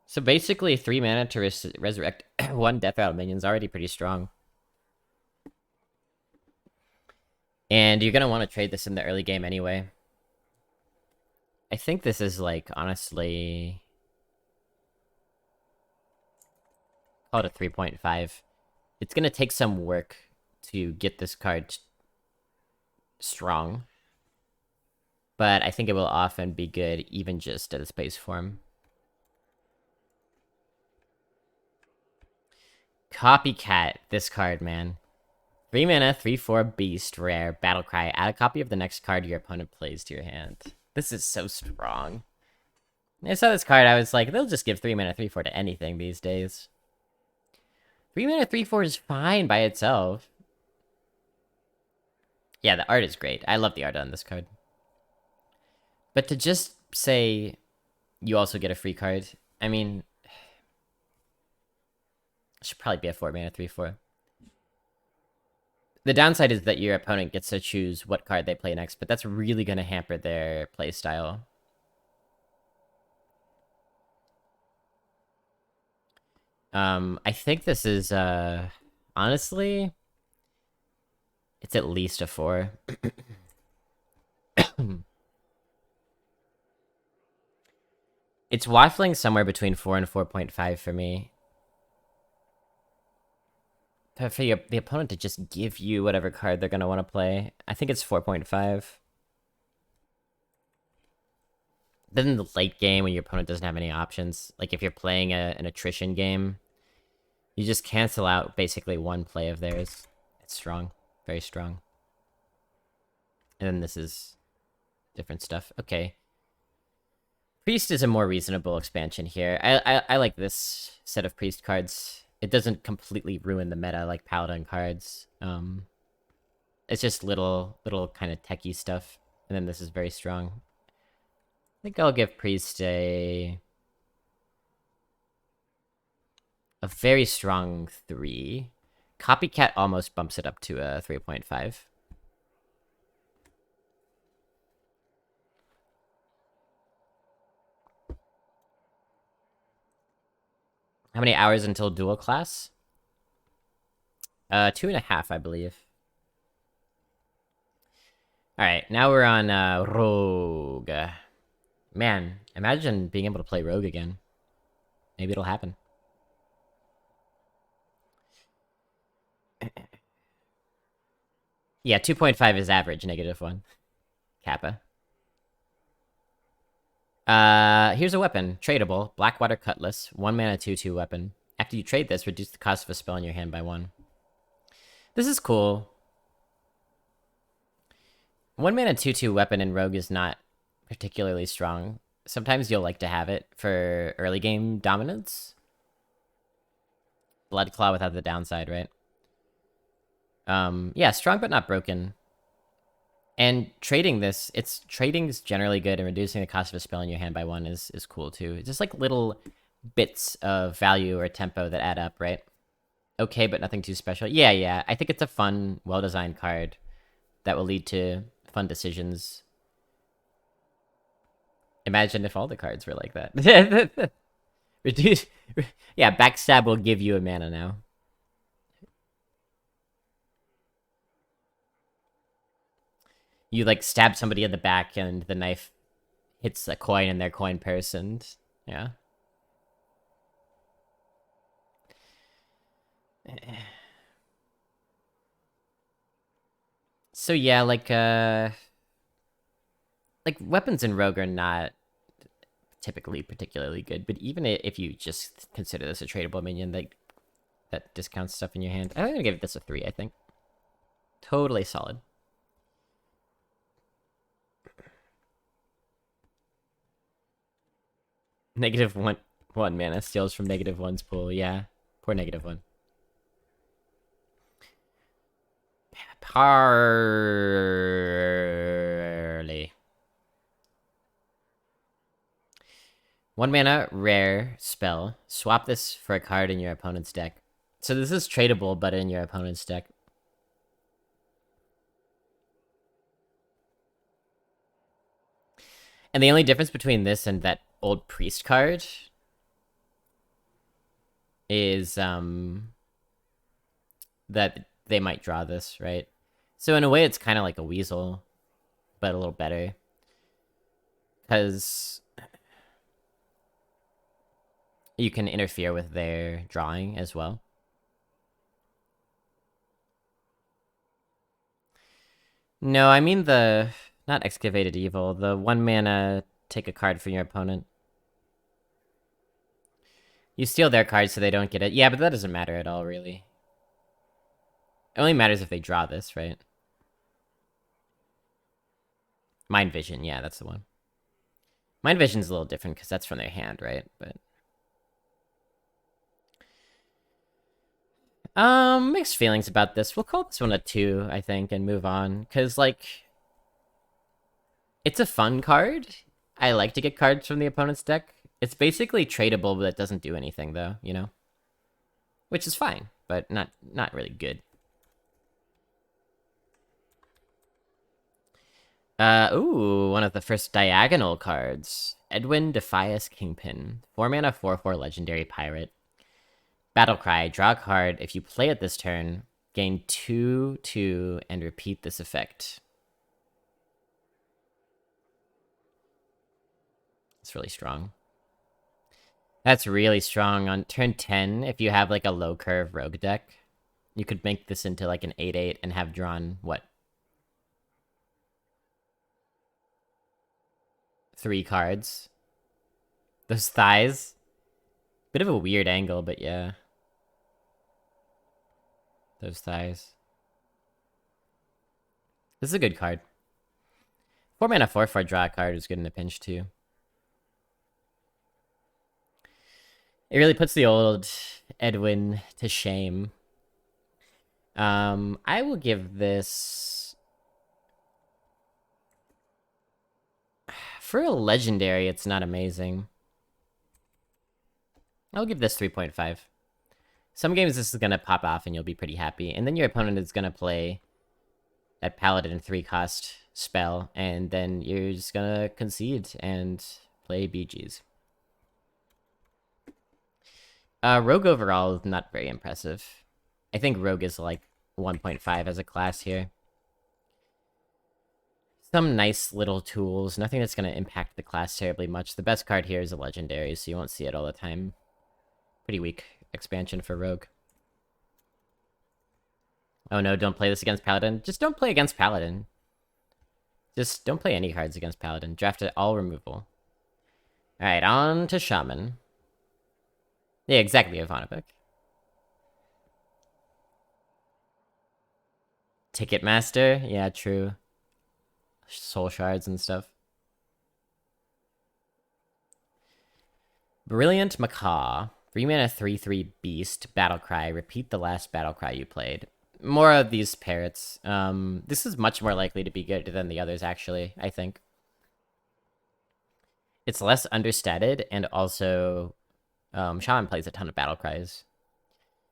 So basically, 3 mana to resurrect 1 Death Rattle minion is already pretty strong. And you're gonna want to trade this in the early game anyway. I think this is like, honestly, call it a 3.5. It's gonna take some work to get this card strong. But I think it will often be good, even just at a space form. Copycat, this card, man. 3 mana, 3/4 beast, rare, battlecry. Add a copy of the next card your opponent plays to your hand. This is so strong. When I saw this card, I was like, they'll just give 3 mana, 3/4 to anything these days. 3 mana, 3/4 is fine by itself. Yeah, the art is great. I love the art on this card. But to just say you also get a free card, I mean, it should probably be a 4 mana, 3/4. The downside is that your opponent gets to choose what card they play next, but that's really going to hamper their playstyle. I think this is, honestly, it's at least a 4. It's waffling somewhere between 4 and 4.5 for me. But for the opponent to just give you whatever card they're going to want to play, I think it's 4.5. Then in the late game, when your opponent doesn't have any options, like if you're playing an attrition game, you just cancel out basically one play of theirs. It's strong. Very strong. And then this is different stuff. Okay. Priest is a more reasonable expansion here. I like this set of Priest cards. It doesn't completely ruin the meta like Paladin cards. It's just little kind of techie stuff. And then this is very strong. I think I'll give Priest a a very strong 3. Copycat almost bumps it up to a 3.5. How many hours until dual class? 2.5, I believe. Alright, now we're on Rogue. Man, imagine being able to play Rogue again. Maybe it'll happen. Yeah, 2.5 is average, -1. Kappa. Here's a weapon. Tradable. Blackwater Cutlass. 1 mana 2/2 weapon. After you trade this, reduce the cost of a spell in your hand by 1. This is cool. 1 mana 2/2 weapon in Rogue is not particularly strong. Sometimes you'll like to have it for early game dominance. Bloodclaw without the downside, right? Yeah, strong but not broken. And trading this, trading's generally good, and reducing the cost of a spell in your hand by 1 is cool too. It's just like little bits of value or tempo that add up, right? Okay, but nothing too special. Yeah. I think it's a fun, well-designed card that will lead to fun decisions. Imagine if all the cards were like that. Reduce. Yeah, backstab will give you a mana now. You like stab somebody in the back, and the knife hits a coin in their coin purse, and yeah. So yeah, like weapons in Rogue are not typically particularly good, but even if you just consider this a tradable minion, that discounts stuff in your hand, I'm gonna give this a 3. I think totally solid. -1 mana steals from -1's pool. Yeah, poor -1. Parley. 1 mana, rare, spell. Swap this for a card in your opponent's deck. So this is tradable, but in your opponent's deck. And the only difference between this and that old priest card is that they might draw this, right? So in a way, it's kind of like a weasel, but a little better. Because you can interfere with their drawing as well. No, I mean the... Not Excavated Evil. The 1 mana, take a card from your opponent. You steal their card so they don't get it. Yeah, but that doesn't matter at all, really. It only matters if they draw this, right? Mind Vision, yeah, that's the one. Mind Vision's a little different because that's from their hand, right? But mixed feelings about this. We'll call this one a 2, I think, and move on. Because, like, it's a fun card. I like to get cards from the opponent's deck. It's basically tradable, but it doesn't do anything, though, you know? Which is fine, but not really good. Ooh, one of the first diagonal cards. Edwin Defias Kingpin. 4 mana, 4/4 legendary pirate. Battlecry, draw a card. If you play it this turn, gain 2/2 and repeat this effect. It's really strong. That's really strong. On turn 10, if you have like a low curve rogue deck, you could make this into like an 8/8 and have drawn, what? 3 cards. Those thighs. Bit of a weird angle, but yeah. Those thighs. This is a good card. 4 mana, 4/4 draw a card is good in a pinch too. It really puts the old Edwin to shame. I will give this... For a legendary, it's not amazing. I'll give this 3.5. Some games this is gonna pop off and you'll be pretty happy, and then your opponent is gonna play that Paladin 3-cost spell, and then you're just gonna concede and play BGs. Rogue overall is not very impressive. I think Rogue is like 1.5 as a class here. Some nice little tools, nothing that's going to impact the class terribly much. The best card here is a legendary, so you won't see it all the time. Pretty weak expansion for Rogue. Oh no, don't play this against Paladin. Just don't play against Paladin. Just don't play any cards against Paladin. Draft it all removal. Alright, on to Shaman. Yeah, exactly, Ivanovic. Ticketmaster? Yeah, true. Soul shards and stuff. Brilliant Macaw. 3 mana 3/3 beast. Battlecry. Repeat the last battlecry you played. More of these parrots. This is much more likely to be good than the others, actually, I think. It's less understated, and also Shaman plays a ton of battlecries.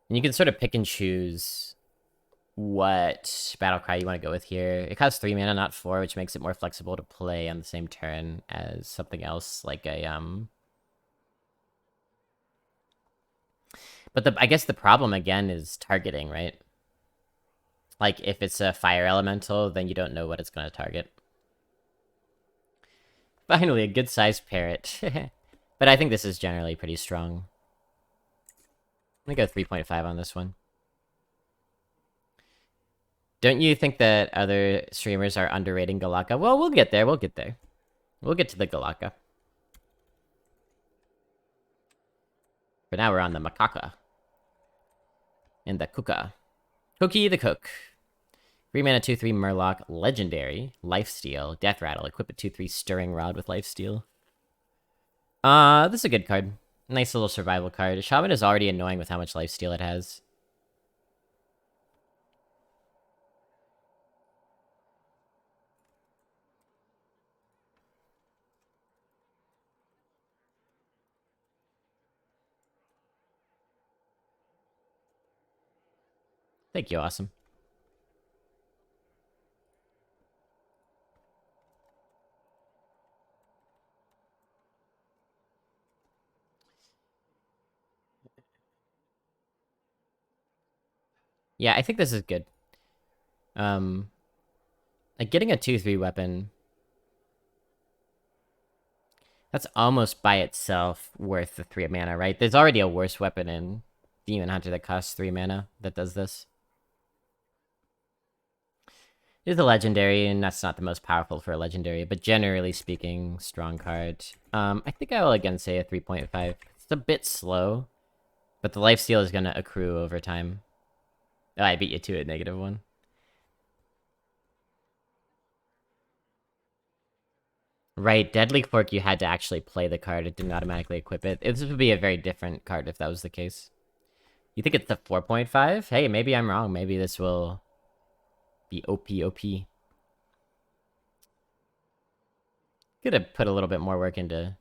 And you can sort of pick and choose what battlecry you want to go with here. It costs 3 mana, not 4, which makes it more flexible to play on the same turn as something else, like a But I guess the problem again is targeting, right? Like if it's a fire elemental, then you don't know what it's going to target. Finally, a good-sized parrot. But I think this is generally pretty strong. I'm gonna go 3.5 on this one. Don't you think that other streamers are underrating Galaka? Well, we'll get there. We'll get there. We'll get to the Galaka. For now, we're on the Macaca. And the Kuka. Cookie the Cook. 3 mana 2/3 Murloc. Legendary. Lifesteal. Death Rattle. Equip a 2/3 Stirring Rod with Lifesteal. This is a good card. Nice little survival card. Shaman is already annoying with how much lifesteal it has. Thank you, awesome. Yeah, I think this is good. Like getting a 2/3 weapon, that's almost by itself worth the 3 mana, right? There's already a worse weapon in Demon Hunter that costs 3 mana that does this. It is a legendary, and that's not the most powerful for a legendary, but generally speaking, strong card. I think I will again say a 3.5. It's a bit slow, but the lifesteal is going to accrue over time. Oh, I beat you to it, -1. Right, Deadly Fork, you had to actually play the card. It didn't automatically equip it. This would be a very different card if that was the case. You think it's the 4.5? Hey, maybe I'm wrong. Maybe this will be OP. Could have put a little bit more work into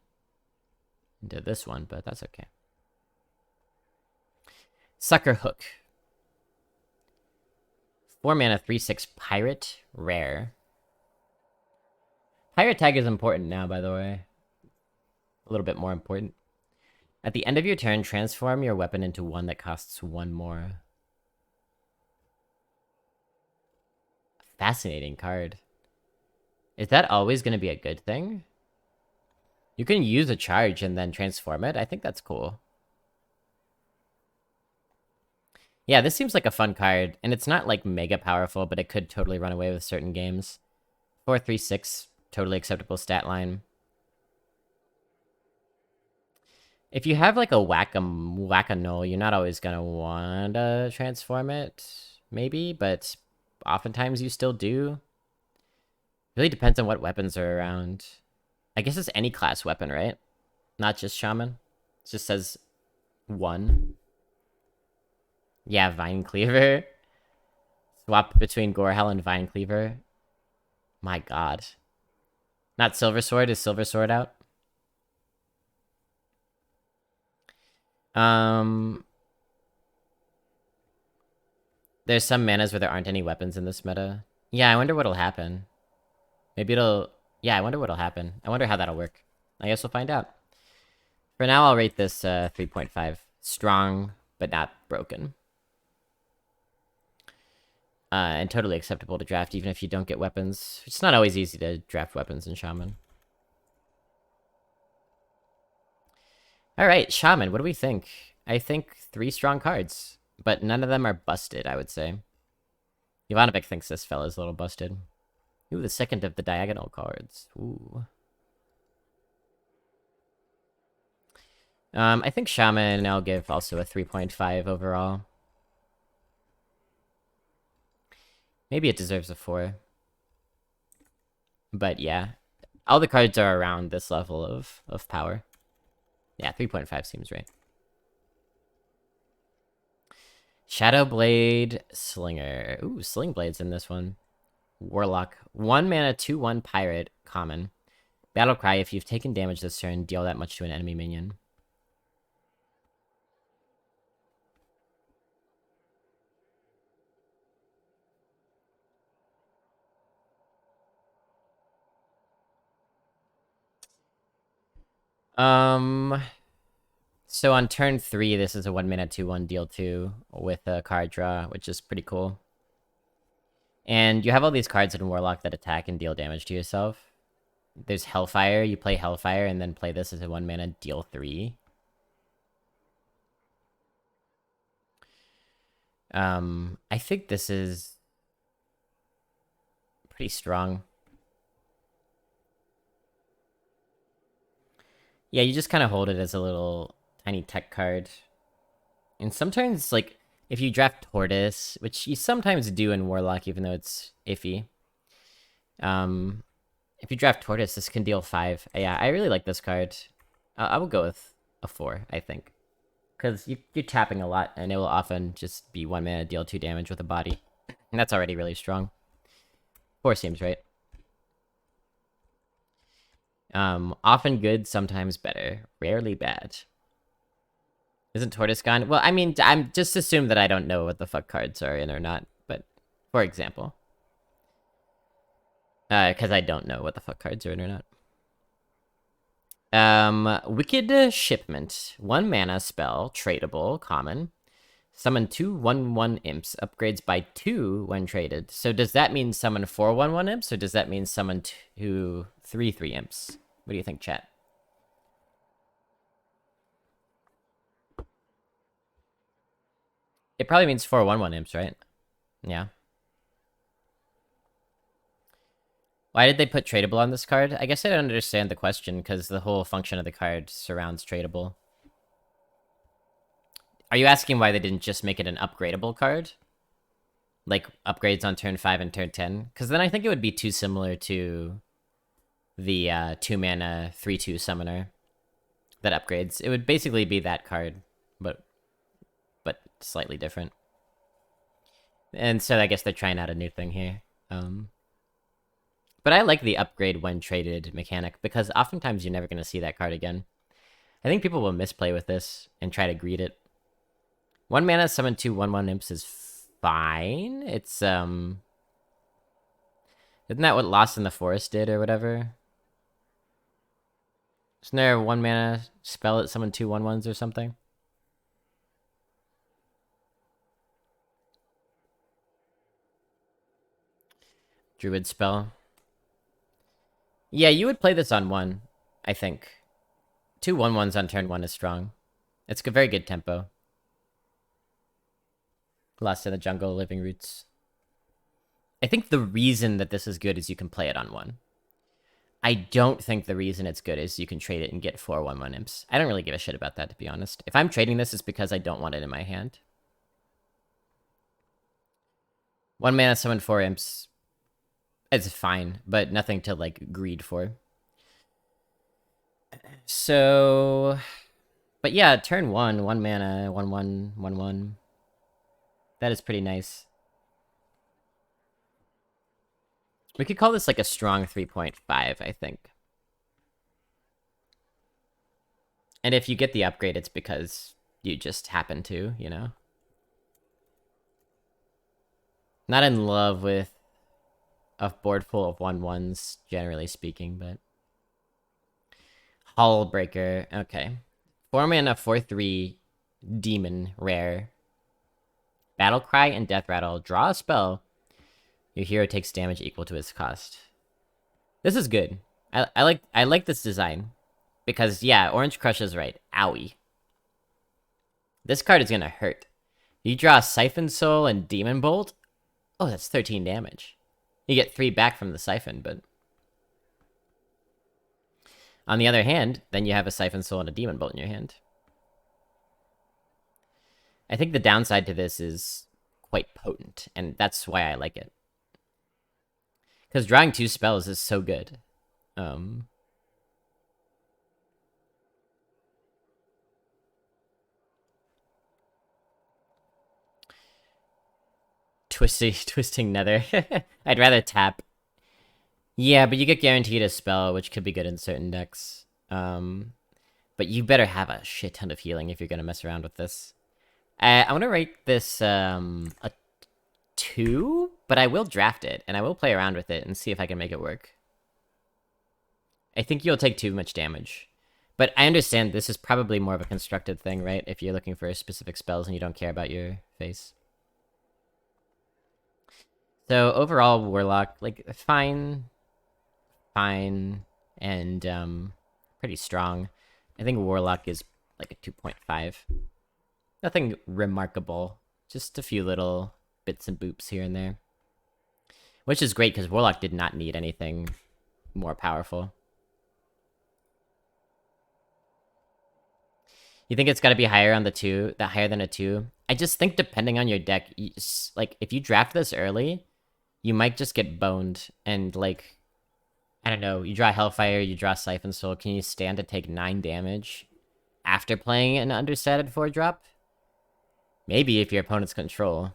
this one, but that's okay. Sucker Hook. 4 mana, 3/6 Pirate. Rare. Pirate tag is important now, by the way. A little bit more important. At the end of your turn, transform your weapon into one that costs 1 more. Fascinating card. Is that always going to be a good thing? You can use a charge and then transform it. I think that's cool. Yeah, this seems like a fun card, and it's not like mega powerful, but it could totally run away with certain games. 4/3/6, totally acceptable stat line. If you have like a whack-a-null, you're not always gonna want to transform it, maybe, but oftentimes you still do. Really depends on what weapons are around. I guess it's any class weapon, right? Not just Shaman. It just says 1. Yeah, Vine Cleaver. Swap between Gorehell and Vine Cleaver. My god. Not Silver Sword. Is Silver Sword out? There's some manas where there aren't any weapons in this meta. Yeah, I wonder what'll happen. Maybe it'll... Yeah, I wonder what'll happen. I wonder how that'll work. I guess we'll find out. For now, I'll rate this 3.5. Strong, but not broken. And totally acceptable to draft even if you don't get weapons. It's not always easy to draft weapons in Shaman. Alright, Shaman, what do we think? I think 3 strong cards, but none of them are busted, I would say. Ivanovic thinks this fella's a little busted. Ooh, the second of the diagonal cards. Ooh. I think Shaman I'll give also a 3.5 overall. Maybe it deserves a 4. But yeah, all the cards are around this level of power. Yeah, 3.5 seems right. Shadowblade Slinger. Ooh, Sling Blade's in this one. Warlock. 1 mana, 2/1 pirate, common. Battlecry, if you've taken damage this turn, deal that much to an enemy minion. So on turn 3, this is a 1 mana, 2/1 deal 2 with a card draw, which is pretty cool. And you have all these cards in Warlock that attack and deal damage to yourself. There's Hellfire. You play Hellfire and then play this as a 1 mana, deal 3. I think this is pretty strong. Yeah, you just kind of hold it as a little tiny tech card. And sometimes, like, if you draft Tortoise, which you sometimes do in Warlock, even though it's iffy. If you draft Tortoise, this can deal 5. Yeah, I really like this card. I will go with a 4, I think. Because you're tapping a lot, and it will often just be 1 mana, deal 2 damage with a body. And that's already really strong. 4 seems right. Often good, sometimes better. Rarely bad. Isn't Tortoise gone? Well, I mean, I'm just assume that I don't know what the fuck cards are in or not, but for example. Because I don't know what the fuck cards are in or not. Wicked Shipment. 1 mana spell, tradable, common. Summon 2 1/1 imps, upgrades by 2 when traded. So does that mean summon 4 1/1 imps, or does that mean summon 2 3/3 imps? What do you think, chat? It probably means 4 1/1 imps, right? Yeah. Why did they put tradable on this card? I guess I don't understand the question, because the whole function of the card surrounds tradable. Are you asking why they didn't just make it an upgradable card? Like, upgrades on turn 5 and turn 10? Because then I think it would be too similar to the 2 mana 3/2 summoner that upgrades. It would basically be that card, but slightly different. And so I guess they're trying out a new thing here. But I like the upgrade when traded mechanic, because oftentimes you're never going to see that card again. I think people will misplay with this and try to greed it. 1 mana, summon 2 1/1 imps is fine. It's, isn't that what Lost in the Forest did or whatever? Isn't there a 1 mana spell that summon 2 1/1s or something? Druid spell. Yeah, you would play this on 1, I think. 2 1/1s on turn 1 is strong. It's a very good tempo. Lost in the Jungle, Living Roots. I think the reason that this is good is you can play it on 1. I don't think the reason it's good is you can trade it and get 4 1/1 imps. I don't really give a shit about that, to be honest. If I'm trading this, it's because I don't want it in my hand. 1 mana, summon 4 imps. It's fine, but nothing to, like, greed for. So... But yeah, turn 1, 1 mana, 1/1, 1/1. That is pretty nice. We could call this like a strong 3.5, I think. And if you get the upgrade, it's because you just happen to, you know? Not in love with a board full of 1/1s, generally speaking, but... Hull Breaker, okay. 4-mana, 4/3, demon, rare. Battle Cry and Death Rattle. Draw a spell. Your hero takes damage equal to its cost. This is good. I like this design. Because, yeah, Orange Crush is right. Owie. This card is gonna hurt. You draw Siphon Soul and Demon Bolt. Oh, that's 13 damage. You get 3 back from the Siphon, but... On the other hand, then you have a Siphon Soul and a Demon Bolt in your hand. I think the downside to this is quite potent, and that's why I like it. Because drawing 2 spells is so good. Twisting Nether. I'd rather tap. Yeah, but you get guaranteed a spell, which could be good in certain decks. But you better have a shit ton of healing if you're gonna mess around with this. I want to rate this a 2, but I will draft it, and I will play around with it and see if I can make it work. I think you'll take too much damage. But I understand this is probably more of a constructed thing, right? If you're looking for specific spells and you don't care about your face. So overall, Warlock, like, fine, and pretty strong. I think Warlock is like a 2.5. Nothing remarkable. Just a few little bits and boops here and there. Which is great, because Warlock did not need anything more powerful. You think it's got to be higher on the 2? That higher than a 2? I just think depending on your deck, like, if you draft this early, you might just get boned, and, like, I don't know, you draw Hellfire, you draw Siphon Soul, can you stand to take 9 damage after playing an understated 4-drop? Maybe if your opponent's control.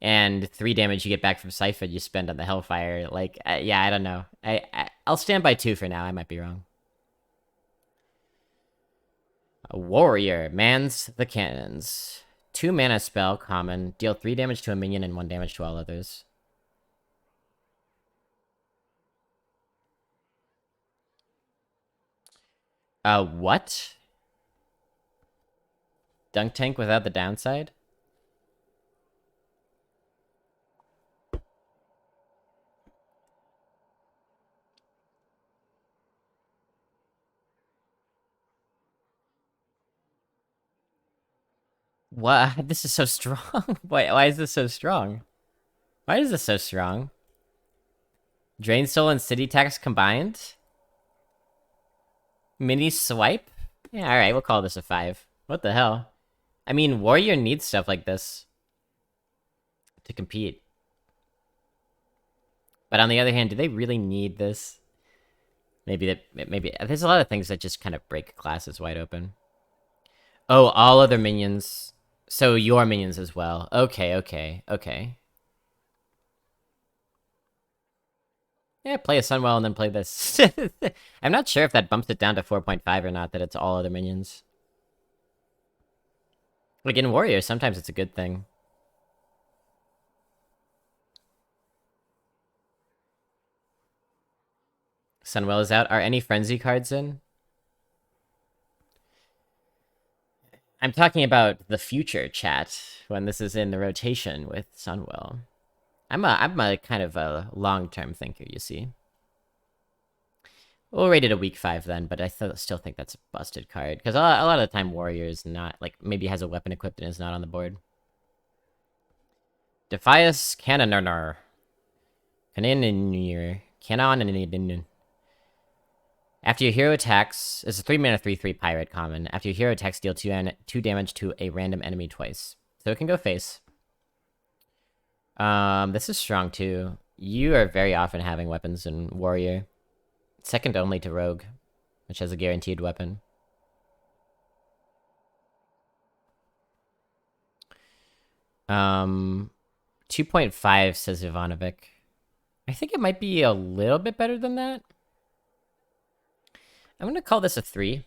And 3 damage you get back from Siphon you spend on the Hellfire. Like, yeah, I don't know. I'll stand by 2 for now, I might be wrong. A Warrior, mans the cannons. 2 mana spell, common. Deal 3 damage to a minion and 1 damage to all others. What? Dunk tank without the downside? What? This is so strong. Why is this so strong? Why is this so strong? Drain Soul and City Tax combined? Mini Swipe? Yeah, alright, we'll call this a 5. What the hell? I mean, Warrior needs stuff like this to compete. But on the other hand, do they really need this? Maybe there's a lot of things that just kind of break classes wide open. Oh, all other minions. So your minions as well. Okay. Yeah, play a Sunwell and then play this. I'm not sure if that bumps it down to 4.5 or not, that it's all other minions. Like, in Warrior, sometimes it's a good thing. Sunwell is out. Are any Frenzy cards in? I'm talking about the future, chat, when this is in the rotation with Sunwell. I'm a kind of a long-term thinker, you see. We'll rate it a week 5 then, but I still think that's a busted card. Because a lot of the time Warrior is not, like, maybe has a weapon equipped and is not on the board. Defias Cannoner. Cannon. After your hero attacks, it's a 3-mana 3/3 pirate common. After your hero attacks, deal 2 damage to a random enemy twice. So it can go face. This is strong too. You are very often having weapons in Warrior. Second only to Rogue, which has a guaranteed weapon. Um, 2.5 says Ivanovic. I think it might be a little bit better than that. I'm gonna call this a 3.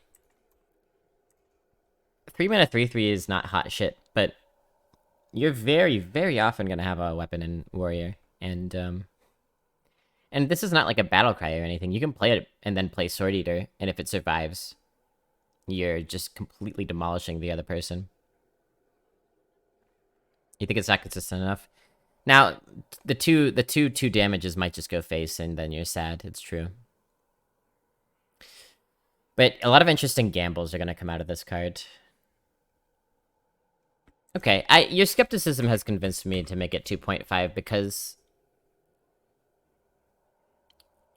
3-mana 3/3 is not hot shit, but you're very, very often gonna have a weapon in warrior, and this is not like a battle cry or anything. You can play it and then play sword eater, and if it survives, you're just completely demolishing the other person. You think it's not consistent enough? Now, the two damages might just go face, and then you're sad. It's true. But a lot of interesting gambles are gonna come out of this card. Okay, your skepticism has convinced me to make it 2.5 because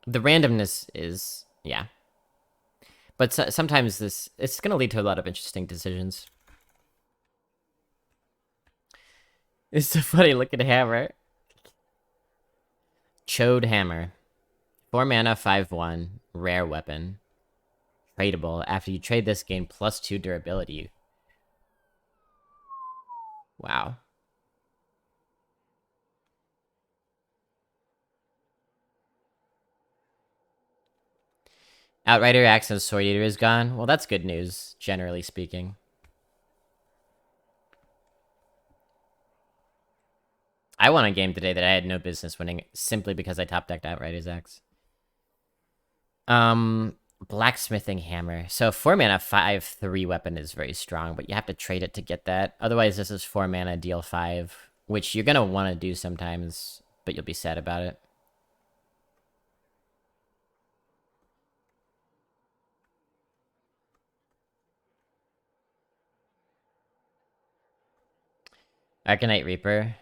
the randomness is, yeah. But sometimes it's gonna lead to a lot of interesting decisions. It's a funny looking hammer. Chode Hammer. 4 mana, 5/1, rare weapon. Tradable. After you trade this, gain +2 durability. Wow. Outrider Accent Sword Eater is gone. Well, that's good news, generally speaking. I won a game today that I had no business winning simply because I top decked Outrider's Axe. Blacksmithing Hammer. So 4 mana, 5/3 weapon is very strong, but you have to trade it to get that. Otherwise, this is 4 mana, deal 5, which you're gonna want to do sometimes, but you'll be sad about it. Arcanite Reaper.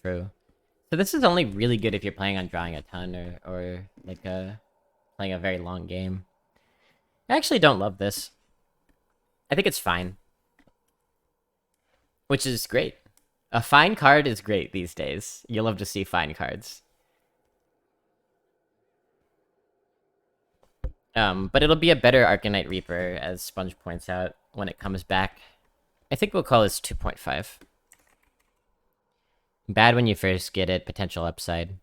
True. So this is only really good if you're playing on drawing a ton or like playing a very long game. I actually don't love this. I think it's fine. Which is great. A fine card is great these days. You love to see fine cards. But it'll be a better Arcanite Reaper, as Sponge points out, when it comes back. I think we'll call this 2.5. Bad when you first get it, potential upside.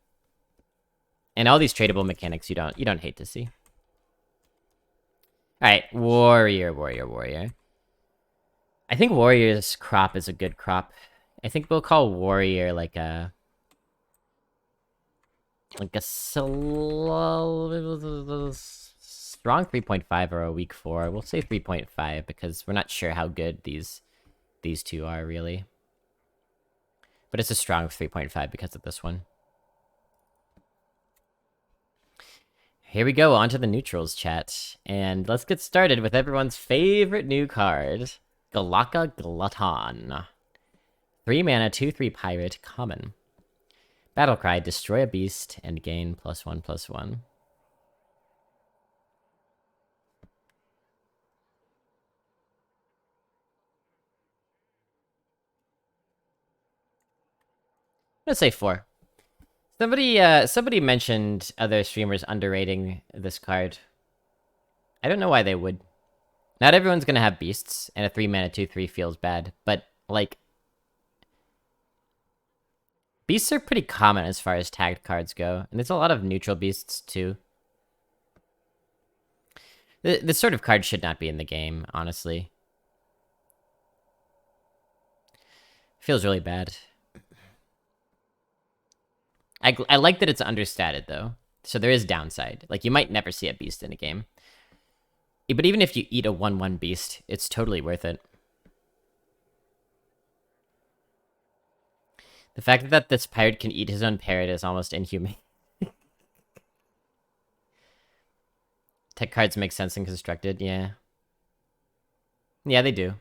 And all these tradable mechanics you don't hate to see. Alright, Warrior. I think Warrior's crop is a good crop. I think we'll call Warrior like a strong 3.5 or a weak 4. We'll say 3.5 because we're not sure how good these two are really. But it's a strong 3.5 because of this one. Here we go, onto the neutrals chat. And let's get started with everyone's favorite new card, Galaka Glutton. 3 mana, 2/3 pirate, common. Battlecry, destroy a beast and gain +1/+1. Let's say 4. Somebody mentioned other streamers underrating this card. I don't know why they would. Not everyone's gonna have beasts, and a 3 mana 2/3 feels bad, but like beasts are pretty common as far as tagged cards go, and there's a lot of neutral beasts too. This sort of card should not be in the game, honestly. Feels really bad. I like that it's understated, though. So there is downside. Like, you might never see a beast in a game. But even if you eat a 1/1 beast, it's totally worth it. The fact that this pirate can eat his own parrot is almost inhumane. Tech cards make sense in constructed, yeah. Yeah, they do.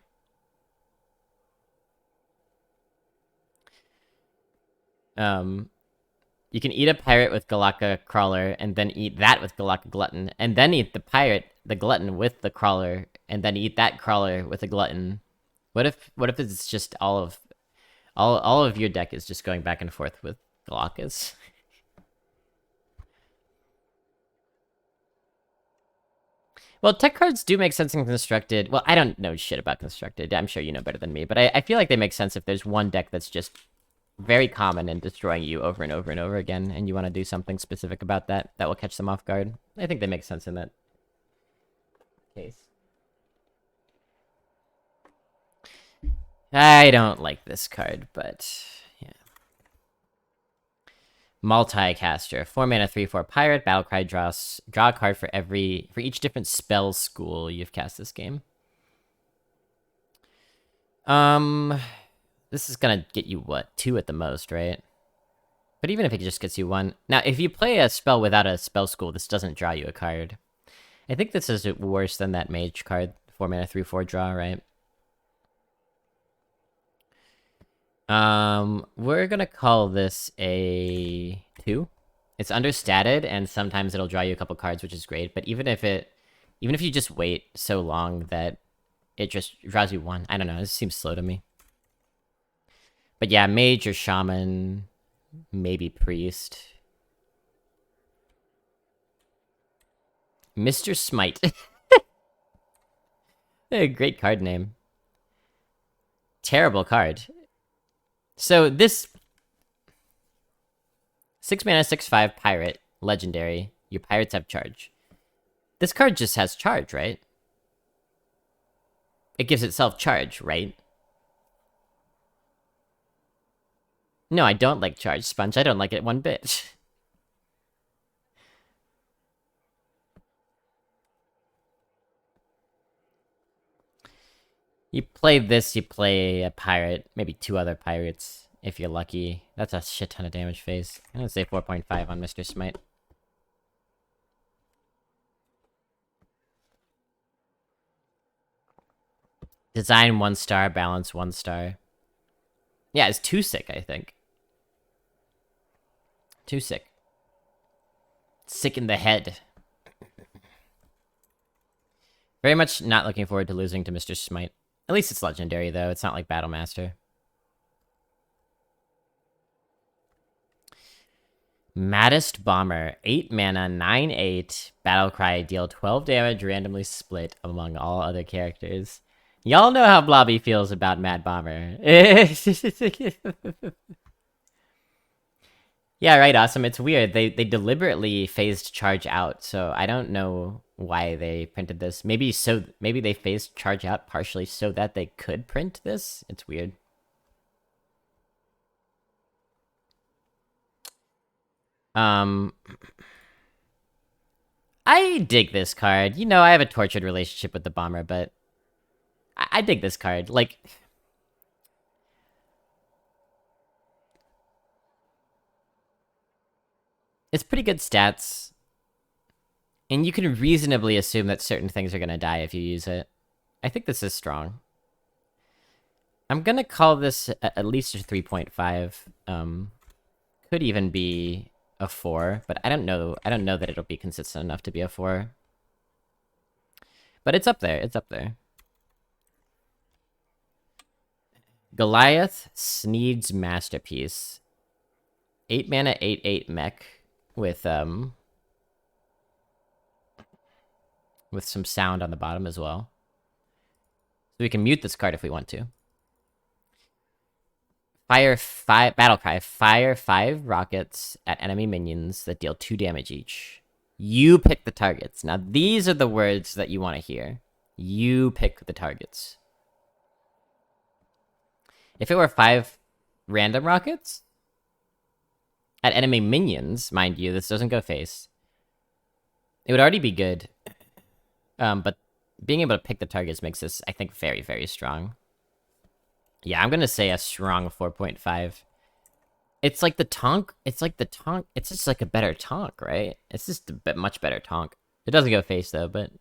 You can eat a pirate with Galaka Crawler, and then eat that with Galaka Glutton, and then eat the pirate, the Glutton, with the Crawler, and then eat that Crawler with a Glutton. What if it's just all of your deck is just going back and forth with Galakas? Well, tech cards do make sense in constructed. Well, I don't know shit about constructed. I'm sure you know better than me, but I feel like they make sense if there's one deck that's just very common and destroying you over and over and over again, and you want to do something specific about that will catch them off guard. I think they make sense in that case. I don't like this card, but yeah. Multicaster. 4 mana, 3/4 pirate. Battlecry draw a card for each different spell school you've cast this game. This is gonna get you what? 2 at the most, right? But even if it just gets you 1. Now, if you play a spell without a spell school, this doesn't draw you a card. I think this is worse than that mage card. 4 mana, 3/4 draw, right? We're gonna call this a 2. It's understated, and sometimes it'll draw you a couple cards, which is great. But even if you just wait so long that it just draws you 1, I don't know. This seems slow to me. But yeah, mage or shaman, maybe priest. Mr. Smite. A great card name. Terrible card. So this 6 mana, 6/5 pirate, legendary. Your pirates have charge. This card just has charge, right? It gives itself charge, right? No, I don't like charge, Sponge. I don't like it one bit. You play this, you play a pirate, maybe 2 other pirates, if you're lucky. That's a shit ton of damage phase. I'm gonna say 4.5 on Mr. Smite. Design 1 star, balance 1 star. Yeah, it's too sick, I think. Too sick. Sick in the head. Very much not looking forward to losing to Mr. Smite. At least it's legendary, though. It's not like Battlemaster. Maddest Bomber. 8 mana, 9/8. Battlecry. Deal 12 damage, randomly split among all other characters. Y'all know how Blobby feels about Mad Bomber. Yeah, right, Awesome. It's weird. They deliberately phased charge out, so I don't know why they printed this. Maybe they phased charge out partially so that they could print this. It's weird. I dig this card. You know, I have a tortured relationship with the bomber, but I dig this card. Like, it's pretty good stats. And you can reasonably assume that certain things are going to die if you use it. I think this is strong. I'm going to call this at least a 3.5. Could even be a 4, but I don't know that it'll be consistent enough to be a 4. But it's up there. It's up there. Goliath Sneed's Masterpiece. 8 mana, 8/8 mech with some sound on the bottom as well. So we can mute this card if we want to. Fire 5 Battlecry. Fire 5 rockets at enemy minions that deal 2 damage each. You pick the targets. Now these are the words that you want to hear. You pick the targets. If it were 5 random rockets at enemy minions, mind you, this doesn't go face, it would already be good. But being able to pick the targets makes this, I think, very, very strong. Yeah, I'm gonna say a strong 4.5. It's like the tonk. It's just like a better tonk, right? It's just a much better tonk. It doesn't go face though, but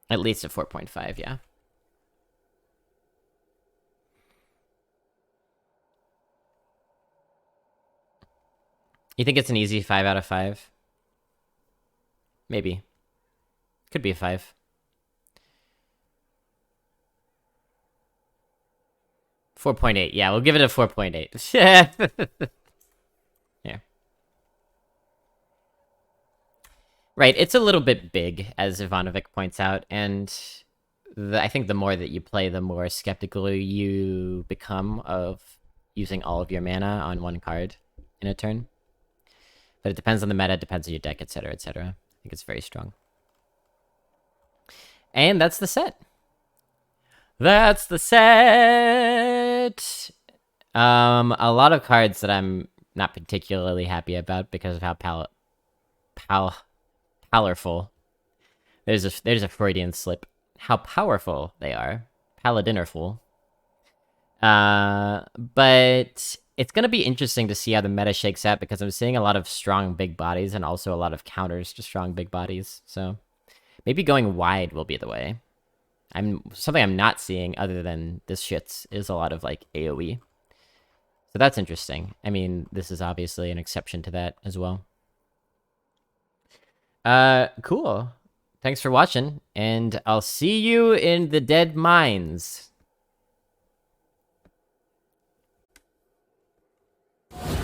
at least a 4.5, yeah. You think it's an easy 5 out of 5? Maybe. Could be a 5. 4.8. Yeah, we'll give it a 4.8. Yeah. Right, it's a little bit big, as Ivanovic points out, and I think the more that you play, the more skeptical you become of using all of your mana on one card in a turn. But it depends on the meta, depends on your deck, etc., etc. I think it's very strong. And that's the set. That's the set. A lot of cards that I'm not particularly happy about because of how powerful. There's a Freudian slip. How powerful they are. Paladinerful. But it's gonna be interesting to see how the meta shakes out because I'm seeing a lot of strong big bodies and also a lot of counters to strong big bodies. So maybe going wide will be the way. Something I'm not seeing other than this shits is a lot of like AoE. So that's interesting. I mean, this is obviously an exception to that as well. Cool. Thanks for watching, and I'll see you in the Deadmines.